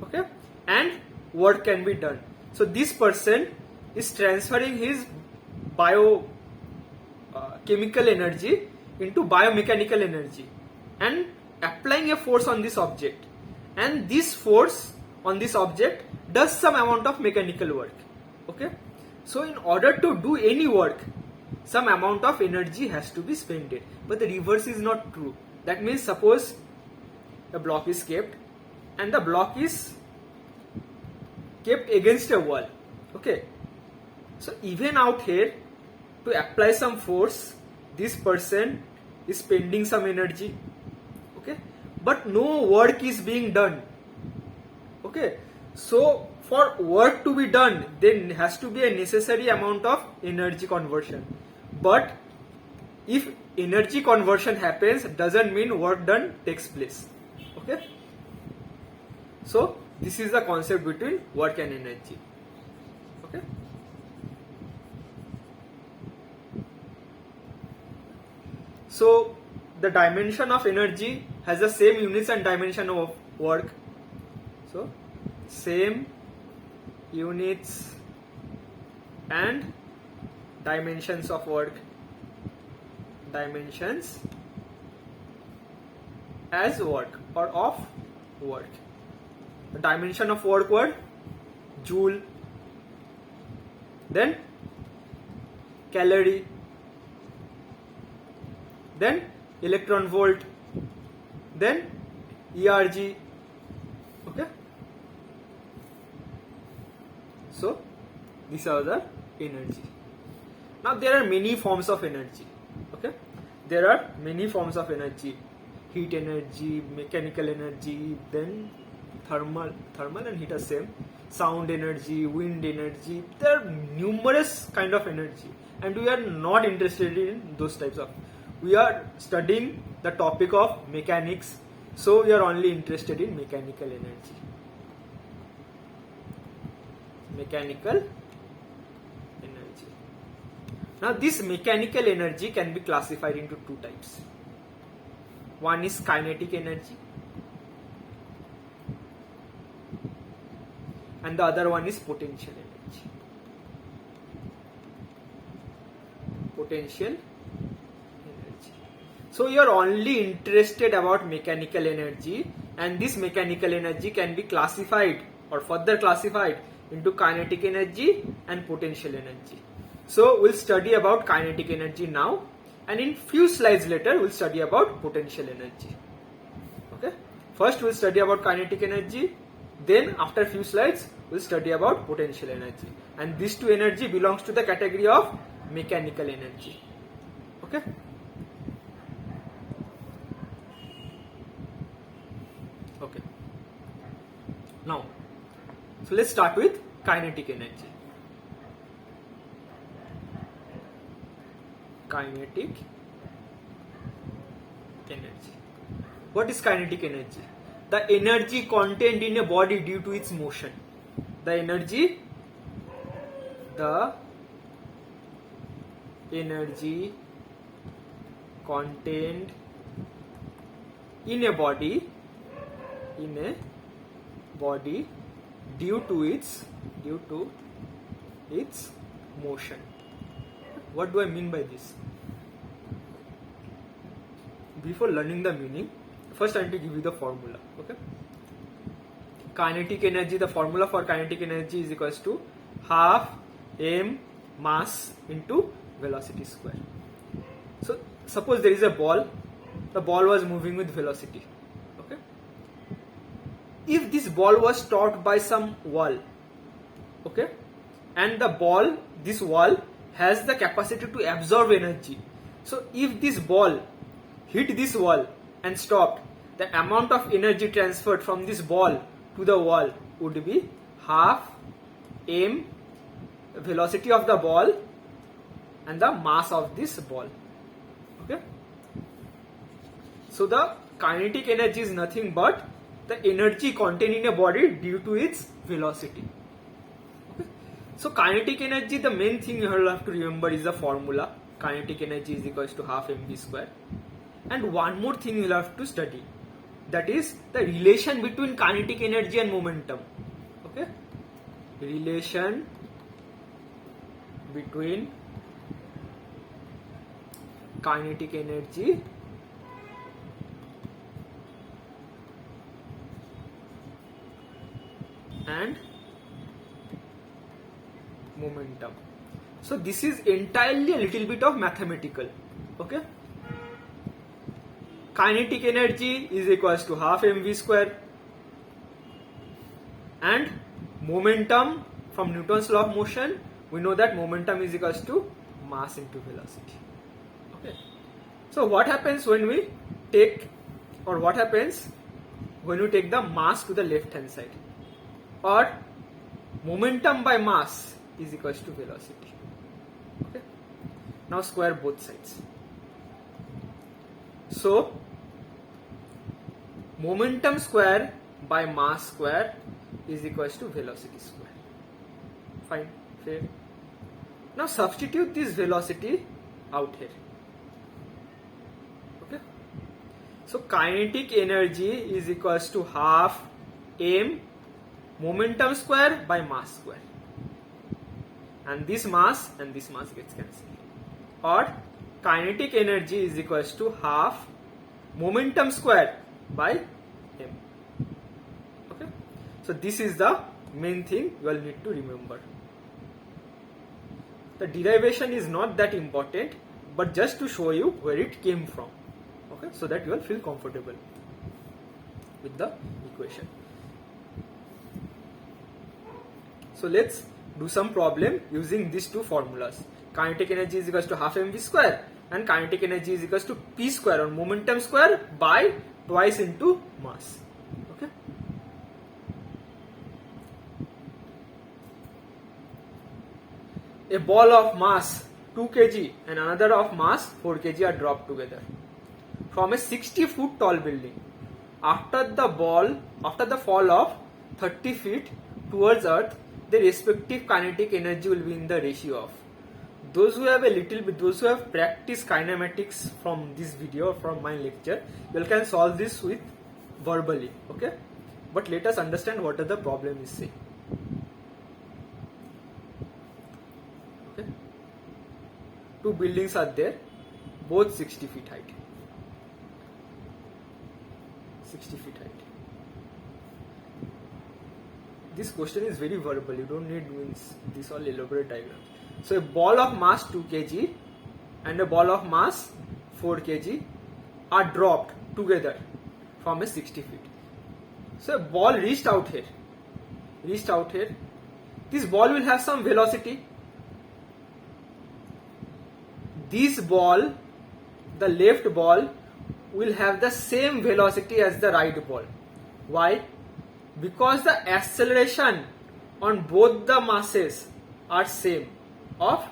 Okay, and work can be done. So this person is transferring his chemical energy into biomechanical energy and applying a force on this object, and this force on this object does some amount of mechanical work. Okay, so in order to do any work, some amount of energy has to be spent. But the reverse is not true. That means suppose a block is kept and the block is kept against a wall. Okay, so even out here, to apply some force, this person is spending some energy. Okay, but no work is being done. Okay, so for work to be done, there has to be a necessary amount of energy conversion. But if energy conversion happens, doesn't mean work done takes place. Okay, so this is the concept between work and energy. Okay, so the dimension of energy has the same units and dimension of work. So same units and dimensions of work. dimensions as work or of work. The dimension of work were joule, then calorie, then electron volt, then ERG. Okay, so these are the energy. Now there are many forms of energy. Okay, there are many forms of energy: heat energy, mechanical energy, then thermal and heat are same, sound energy, wind energy. There are numerous kind of energy, and we are not interested in those types of. We are studying the topic of mechanics, so we are only interested in mechanical energy. Mechanical energy. Now this mechanical energy can be classified into two types. One is kinetic energy and the other one is potential energy. Potential energy. So you are only interested about mechanical energy, and this mechanical energy can be classified or further classified into kinetic energy and potential energy. So we'll study about kinetic energy now, and in few slides later we'll study about potential energy. Okay, first we'll study about kinetic energy, then after few slides we'll study about potential energy, and these two energy belongs to the category of mechanical energy. Okay, now so let's start with kinetic energy. Kinetic energy. What is kinetic energy? The energy contained in a body due to its motion. The energy contained in a body due to its motion. What do I mean by this? Before learning the meaning, first I need to give you the formula. Okay, kinetic energy, the formula for kinetic energy is equals to half m mass into velocity square. So suppose there is a ball, the ball was moving with velocity. Okay, if this ball was stopped by some wall, okay, and this wall has the capacity to absorb energy. So if this ball hit this wall and stopped, the amount of energy transferred from this ball to the wall would be half m velocity of the ball and the mass of this ball. Okay, so the kinetic energy is nothing but the energy contained in a body due to its velocity. Okay, so kinetic energy, the main thing you have to remember is the formula. Kinetic energy is equals to half mv square. And one more thing you will have to study, that is the relation between kinetic energy and momentum. Okay, relation between kinetic energy and momentum. So this is entirely a little bit of mathematical. Okay, kinetic energy is equals to half mv square, and momentum, from Newton's law of motion we know that momentum is equals to mass into velocity. Okay, so what happens when we take the mass to the left hand side, or momentum by mass is equals to velocity. Okay, now square both sides. So momentum square by mass square is equals to velocity square. Fine, fair. Now substitute this velocity out here. Okay, so kinetic energy is equals to half m momentum square by mass square, and this mass gets cancelled, or kinetic energy is equals to half momentum square by m. Okay, so this is the main thing you will need to remember. The derivation is not that important, but just to show you where it came from. Okay, so that you will feel comfortable with the equation. So let's do some problem using these two formulas. Kinetic energy is equals to half mv square and kinetic energy is equals to p square or momentum square by twice into mass. Okay. A ball of mass 2 kg and another of mass 4 kg are dropped together from a 60-foot tall building. After the fall of 30 feet towards earth, the respective kinetic energy will be in the ratio of. Those who have practiced kinematics from this video, from my lecture, you can solve this with verbally. Okay, but let us understand what the problem is saying. Okay, two buildings are there, both 60 feet height. 60 feet height. This question is very verbal, you don't need this all elaborate diagram. So a ball of mass 2 kg and a ball of mass 4 kg are dropped together from a 60 feet. So a ball reached out here. This ball will have some velocity. This ball, the left ball, will have the same velocity as the right ball. Why? Because the acceleration on both the masses are same of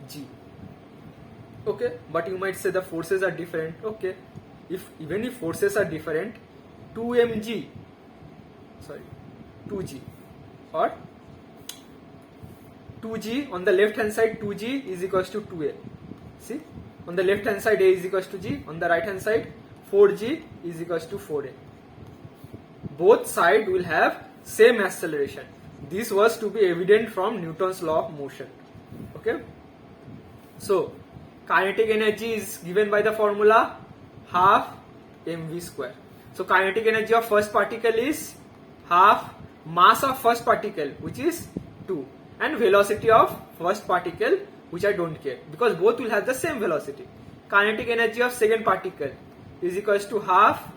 g. Okay, but you might say the forces are different. Okay, even if forces are different, 2g or 2g on the left hand side, 2g is equals to 2a. See, on the left hand side a is equals to g, on the right hand side 4g is equals to 4a. Both sides will have same acceleration. This was to be evident from Newton's law of motion. Okay, so kinetic energy is given by the formula half mv square. So kinetic energy of first particle is half mass of first particle, which is 2, and velocity of first particle, which I don't care because both will have the same velocity. Kinetic energy of second particle is equals to half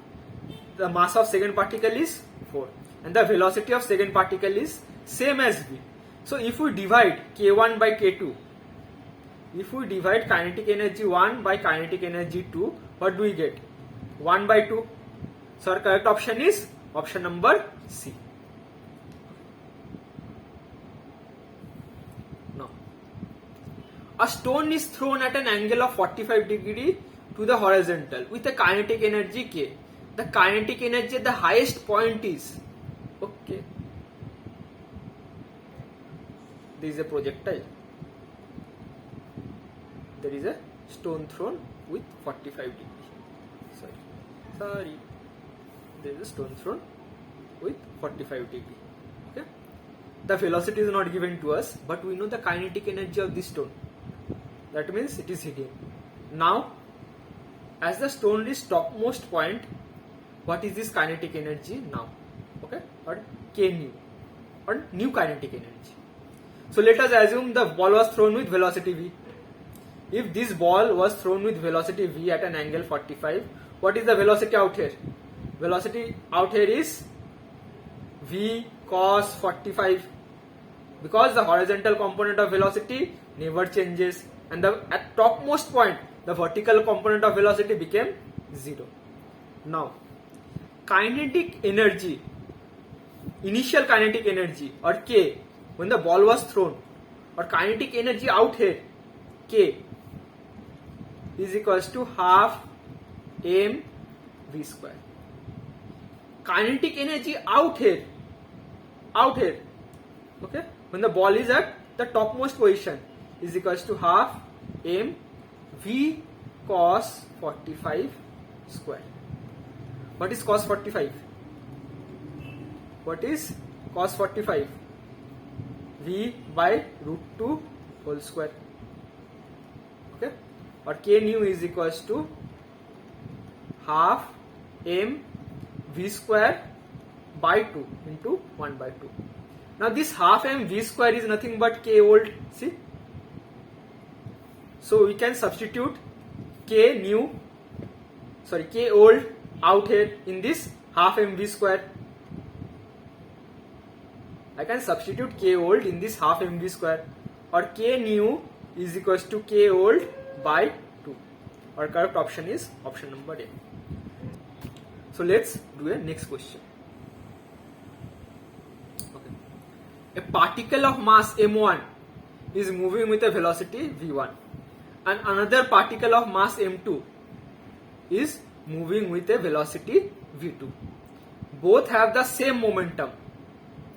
the mass of second particle is 4 and the velocity of second particle is same as v. So if we divide k1 by k2, if we divide kinetic energy 1 by kinetic energy 2, what do we get? 1 by 2. So our correct option is option number C. Now, a stone is thrown at an angle of 45 degree to the horizontal with a kinetic energy k. The kinetic energy at the highest point is, okay, there is a projectile. There is a stone thrown with 45 degree. Sorry. There is a stone thrown with 45 degree. Okay. The velocity is not given to us, but we know the kinetic energy of this stone. That means it is hitting. Now, as the stone reaches topmost point, what is this kinetic energy now? Okay, or k nu, or new kinetic energy. So let us assume the ball was thrown with velocity v. If this ball was thrown with velocity v at an angle 45, what is the velocity out here? Velocity out here is v cos 45, because the horizontal component of velocity never changes, and at topmost point the vertical component of velocity became 0. Now, kinetic energy, initial kinetic energy or k when the ball was thrown, or kinetic energy out here k is equals to half m v square. Kinetic energy out here, okay, when the ball is at the topmost position is equals to half m v cos 45 square. What is cos 45? What is cos 45? V by root 2 whole square. Okay, or k nu is equals to half m v square by 2 into 1 by 2. Now this half m v square is nothing but k old, see. So we can substitute k old out here in this half m v square. I can substitute k old in this half m v square, or k new is equals to k old by 2. Our correct option is option number A. So let's do a next question. Okay. A particle of mass m1 is moving with a velocity v1, and another particle of mass m2 is moving with a velocity v2. Both have the same momentum,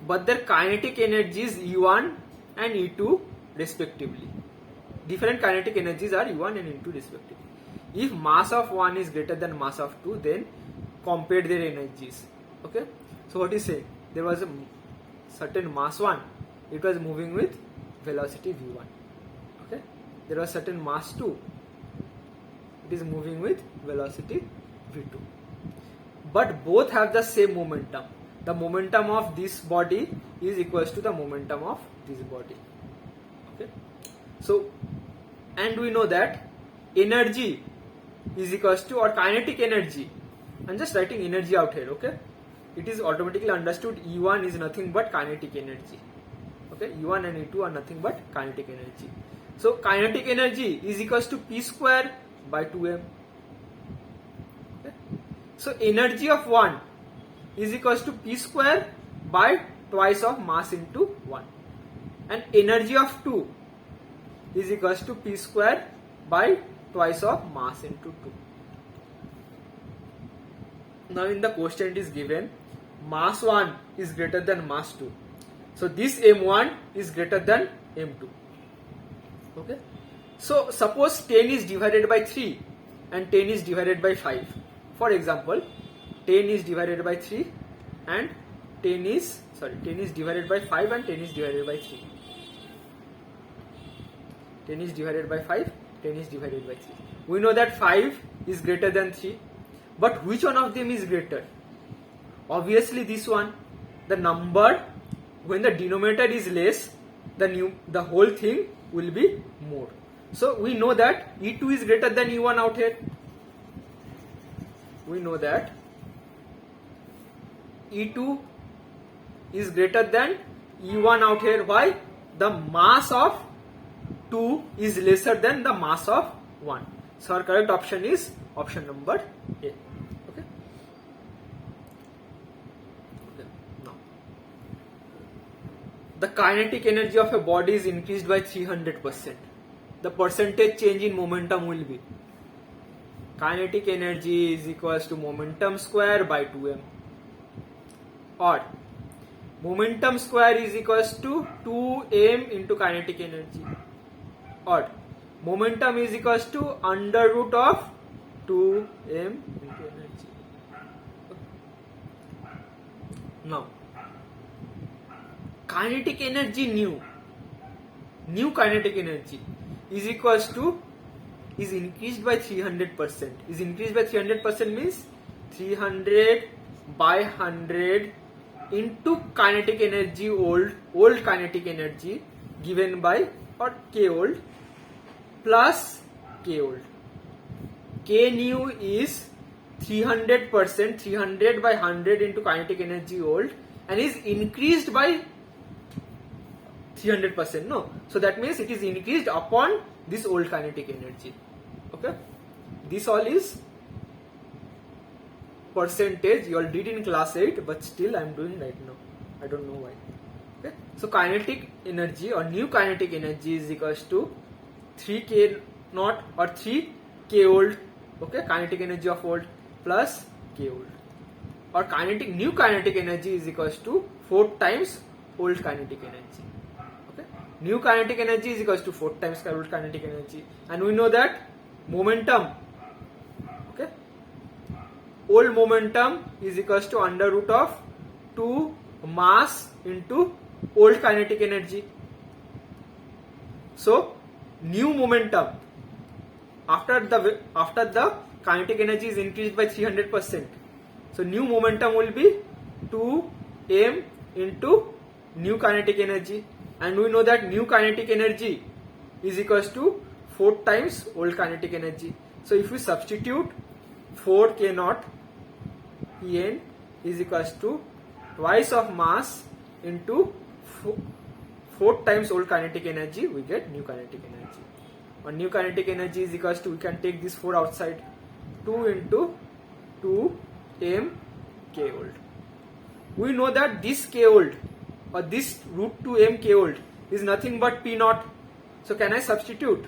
but their kinetic energies E1 and E2 respectively. Different kinetic energies are E1 and E2 respectively. If mass of one is greater than mass of two, then compare their energies. Okay. So what is saying? There was a certain mass 1. It was moving with velocity v1. Okay. There was certain mass 2. It is moving with velocity v2. But both have the same momentum. The momentum of this body is equals to the momentum of this body. Okay. So, and we know that energy is equals to, or kinetic energy, I'm just writing energy out here, okay. It is automatically understood E1 is nothing but kinetic energy. Okay, E1 and E2 are nothing but kinetic energy. So kinetic energy is equals to P square by 2m. Okay. So energy of 1 is equals to P square by twice of mass into 1, and energy of 2 is equals to P square by twice of mass into 2. Now in the question it is given mass 1 is greater than mass 2. So this m1 is greater than m2. Okay. So suppose 10 is divided by 3 and 10 is divided by 5. For example, 10 is divided by 3 and 10 is divided by 5 and 10 is divided by 3. 10 is divided by 5, 10 is divided by 3. We know that 5 is greater than 3. But which one of them is greater? Obviously this one. The number, when the denominator is less, the whole thing will be more. So we know that E2 is greater than E1 out here. We know that E2 is greater than E1 out here. Why? The mass of 2 is lesser than the mass of 1. So our correct option is option number A. Okay. Now, the kinetic energy of a body is increased by 300%. The percentage change in momentum will be kinetic energy is equals to momentum square by 2m, or momentum square is equals to 2m into kinetic energy, or momentum is equals to under root of 2m into energy. Now, kinetic energy new kinetic energy is equals to, is increased by 300%. Is increased by 300% means 300 by 100 into kinetic energy old kinetic energy given by, or k old plus k old. K new is 300%, 300 by 100 into kinetic energy old, and is increased by 300%. No, so that means it is increased upon this old kinetic energy. Okay, this all is percentage you all did in class 8, but still I am doing right now. I don't know why. Okay, so kinetic energy or new kinetic energy is equals to 3k naught or 3k old. Okay, kinetic energy of old plus k old, or new kinetic energy is equals to 4 times old kinetic energy. Okay, new kinetic energy is equals to 4 times old kinetic energy, and we know that momentum, okay, old momentum is equals to under root of 2 mass into old kinetic energy. So new momentum after the kinetic energy is increased by 300%. So new momentum will be 2m into new kinetic energy, and we know that new kinetic energy is equals to 4 times old kinetic energy. So if we substitute 4k naught En is equals to twice of mass into 4 times old kinetic energy, we get new kinetic energy. Or new kinetic energy is equals to, we can take this 4 outside, 2 into 2 m k old. We know that this k old or this root 2 m k old is nothing but p naught. So can I substitute?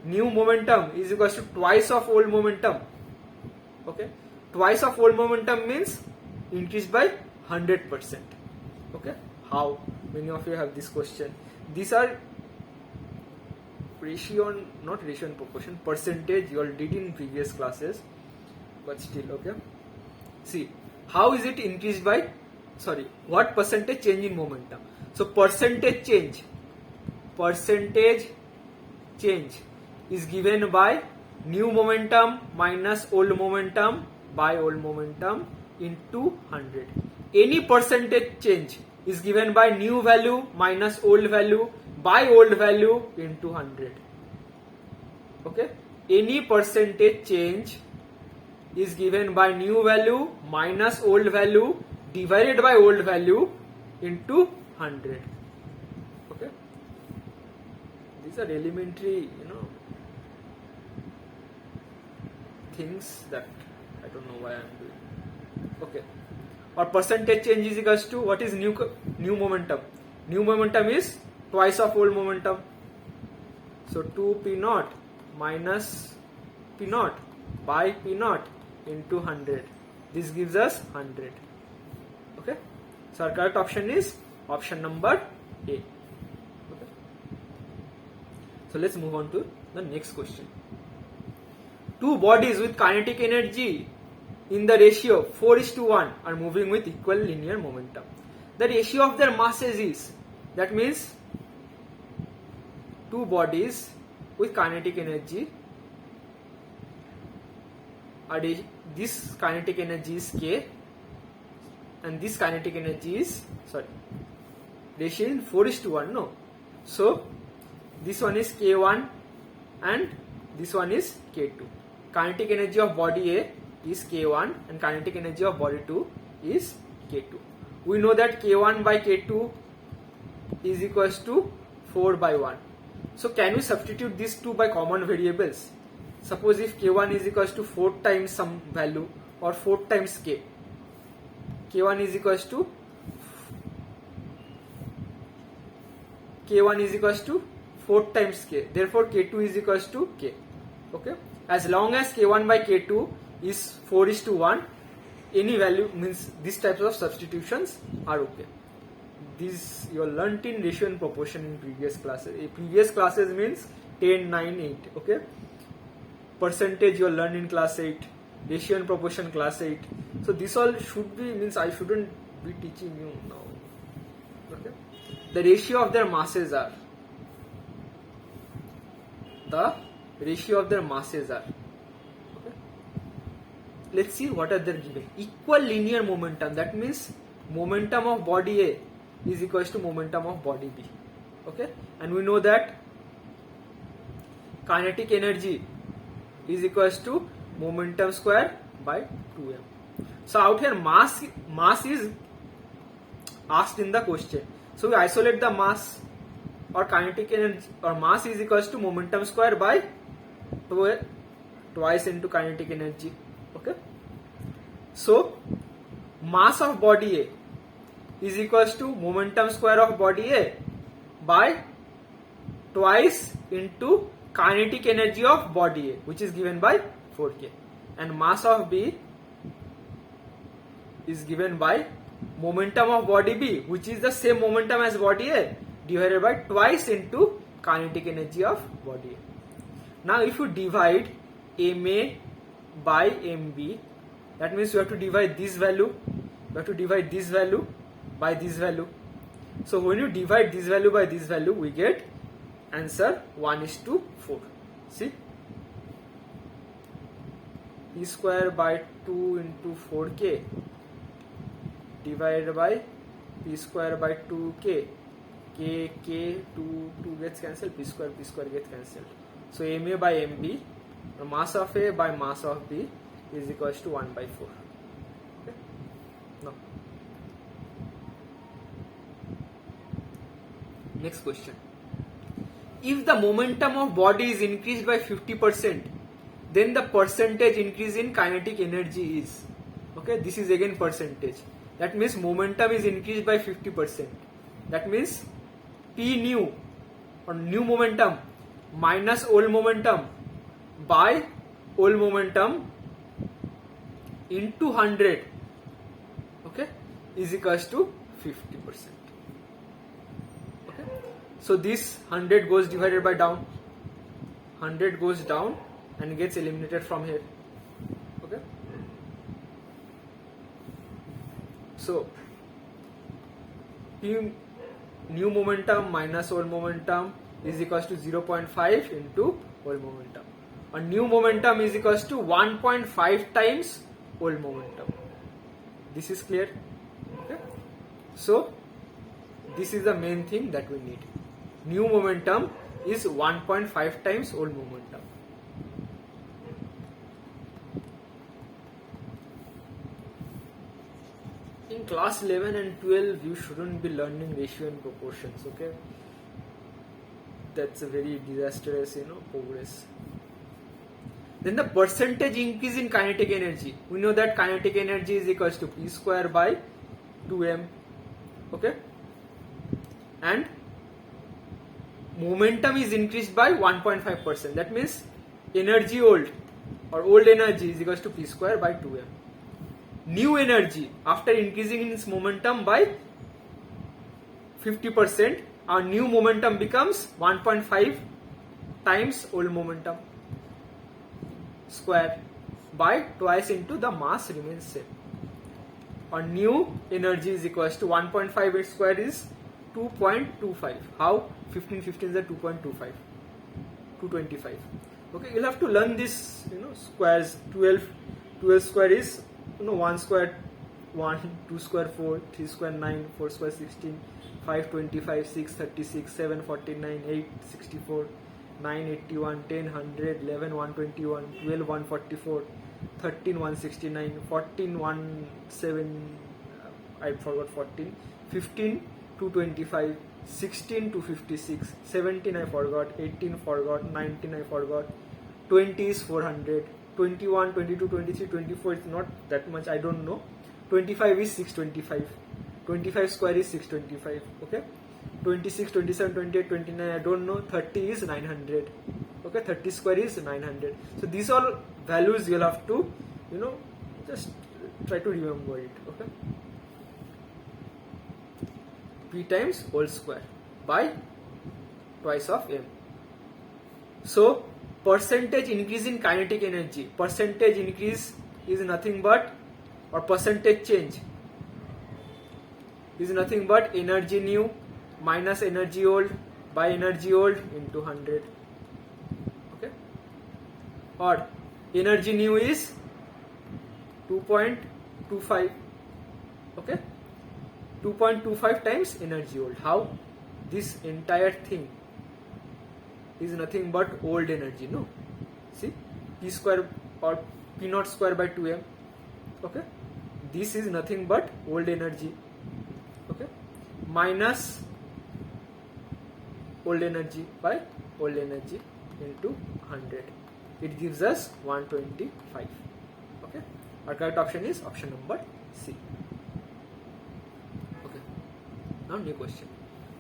New momentum is equals to twice of old momentum. Okay, twice of old momentum means increased by 100%. Okay, how? Many of you have this question. These are ratio, not ratio and proportion, percentage you all did in previous classes, but still. Okay, see how is it increased by, what percentage change in momentum. So percentage change is given by new momentum minus old momentum by old momentum into 100. Any percentage change is given by new value minus old value by old value into 100. Okay, any percentage change is given by new value minus old value divided by old value into 100. Okay, these are elementary, things that I don't know why I'm doing. Okay, or percentage change is equals to, what is new momentum? New momentum is twice of old momentum. So 2 p naught minus p naught by p naught into 100. This gives us 100. Okay, so our correct option is option number A. Okay. So let's move on to the next question. Two bodies with kinetic energy in the ratio 4:1 are moving with equal linear momentum. The ratio of their masses is, that means two bodies with kinetic energy are, this kinetic energy is K and this kinetic energy is, ratio in 4:1, no? So this one is K1 and this one is K2. Kinetic energy of body A is K1 and kinetic energy of body 2 is K2. We know that K1 by K2 is equals to 4 by 1. So can we substitute these two by common variables? Suppose if K1 is equals to 4 times some value or 4 times K. K1 is equals to 4 times K. Therefore K2 is equals to K. Okay. As long as K1 by K2 is 4:1, any value, means these types of substitutions are okay. These you learnt in ratio and proportion in previous classes. Previous classes means 10, 9, 8. Okay. Percentage you learn in class 8. Ratio and proportion class 8. So this all should be, means I shouldn't be teaching you now. Okay. The ratio of their masses are. Okay. Let's see what are they given. Equal linear momentum. That means momentum of body A is equals to momentum of body B. Okay. And we know that kinetic energy is equals to momentum square by 2m. So out here mass is asked in the question. So we isolate the mass, or kinetic energy or mass is equals to momentum square by twice into kinetic energy. Okay. So mass of body A is equals to momentum square of body A by twice into kinetic energy of body A, which is given by 4k, and mass of B is given by momentum of body B, which is the same momentum as body A, divided by twice into kinetic energy of body A. Now if you divide MA by MB, that means you have to divide this value, you have to divide this value by this value. So when you divide this value by this value, we get answer 1:4. See, p square by 2 into 4k divided by p square by 2k, k 2 gets cancelled, p square gets cancelled. So ma by mb, or mass of A by mass of B, is equals to 1 by 4. Okay? Now, next question. If the momentum of body is increased by 50%, then the percentage increase in kinetic energy is, okay, this is again percentage. That means momentum is increased by 50%. That means P new, or new momentum, minus old momentum by old momentum into 100, okay, is equals to 50%. Okay, so this 100 goes divided by down, 100 goes down and gets eliminated from here. Okay, so P new momentum minus old momentum is equals to 0.5 into old momentum. A new momentum is equals to 1.5 times old momentum. This is clear? Okay. So this is the main thing that we need. New momentum is 1.5 times old momentum. In class 11 and 12, you shouldn't be learning ratio and proportions, okay? That's a very disastrous, progress. Then the percentage increase in kinetic energy. We know that kinetic energy is equals to P square by 2m, okay? And momentum is increased by 1.5%. That means energy old, or old energy, is equals to P square by 2m. New energy, after increasing its momentum by 50%, our new momentum becomes 1.5 times old momentum square by twice into the mass remains same. Our new energy is equals to 1.5 square is 2.25. How? 15 is a 2.25. 225. Okay, you'll have to learn this, squares. 12 square is, 1 square 1, 2 square 4, 3 square 9, 4 square 16, 5 25, 6 36, 7 49, 8 64, 9 81, 10 100, 11 121, 12 144, 13 169, 14 17, I forgot 14, 15 225, 16 256, 17 I forgot, 18 forgot, 19 I forgot, 20 is 400, 21, 22, 23, 24 is not that much, I don't know. 25 is 625. 25 square is 625. Okay. 26, 27, 28, 29, I don't know. 30 is 900. Okay. 30 square is 900. So these all values you'll have to, just try to remember it. Okay. P times whole square by twice of m. So percentage increase in kinetic energy. Percentage increase is nothing but, or percentage change is nothing but energy new minus energy old by energy old into 100. Okay. Or energy new is 2.25. Okay. 2.25 times energy old. How? This entire thing is nothing but old energy, no? See, P square or P naught square by 2m. Okay, this is nothing but old energy. Okay, minus old energy by old energy into 100. It gives us 125. Okay, our correct option is option number C. Okay, now new question.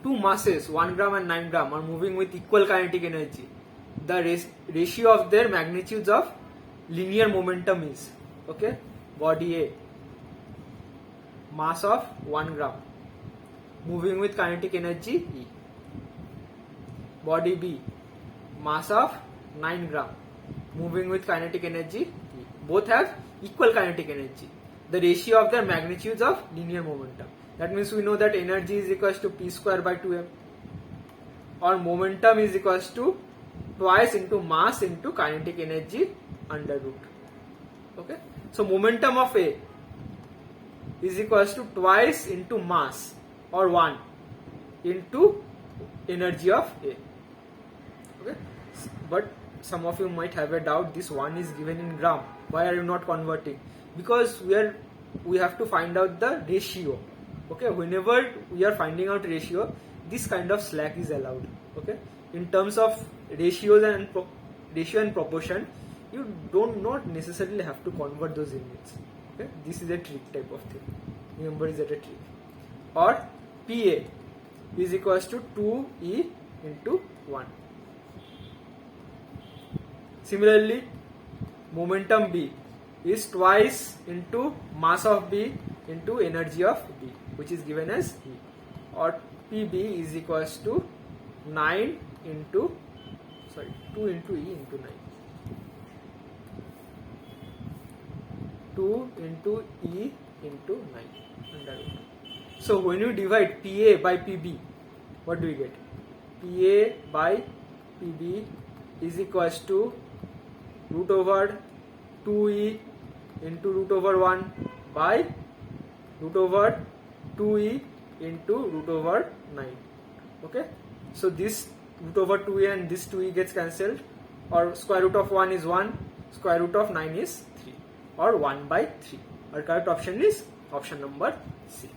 Two masses, 1 gram and 9 gram, are moving with equal kinetic energy. The ratio of their magnitudes of linear momentum is, okay, body A, mass of 1 gram, moving with kinetic energy E. Body B, mass of 9 gram, moving with kinetic energy E. Both have equal kinetic energy. The ratio of their magnitudes of linear momentum. That means we know that energy is equals to P square by 2m, or momentum is equals to twice into mass into kinetic energy under root. Okay, so momentum of A is equals to twice into mass, or 1 into energy of A. Okay, but some of you might have a doubt, this 1 is given in gram, why are you not converting? Because we have to find out the ratio. Okay, whenever we are finding out ratio, this kind of slack is allowed. Okay, in terms of ratios and ratio and proportion, you don't not necessarily have to convert those units. Okay, this is a trick type of thing. Remember, is that a trick? Or PA is equals to 2E into 1. Similarly, momentum B is twice into mass of B into energy of B, which is given as E. Or PB is equals to 2 into E into 9. 2 into E into 9 under root. So when you divide PA by PB, what do we get? PA by PB is equals to root over 2E into root over 1 by root over 2E into root over 9. Okay, so this root over 2E and this 2E gets cancelled, or square root of 1 is 1, square root of 9 is 3, or 1 by 3. Our correct option is option number C.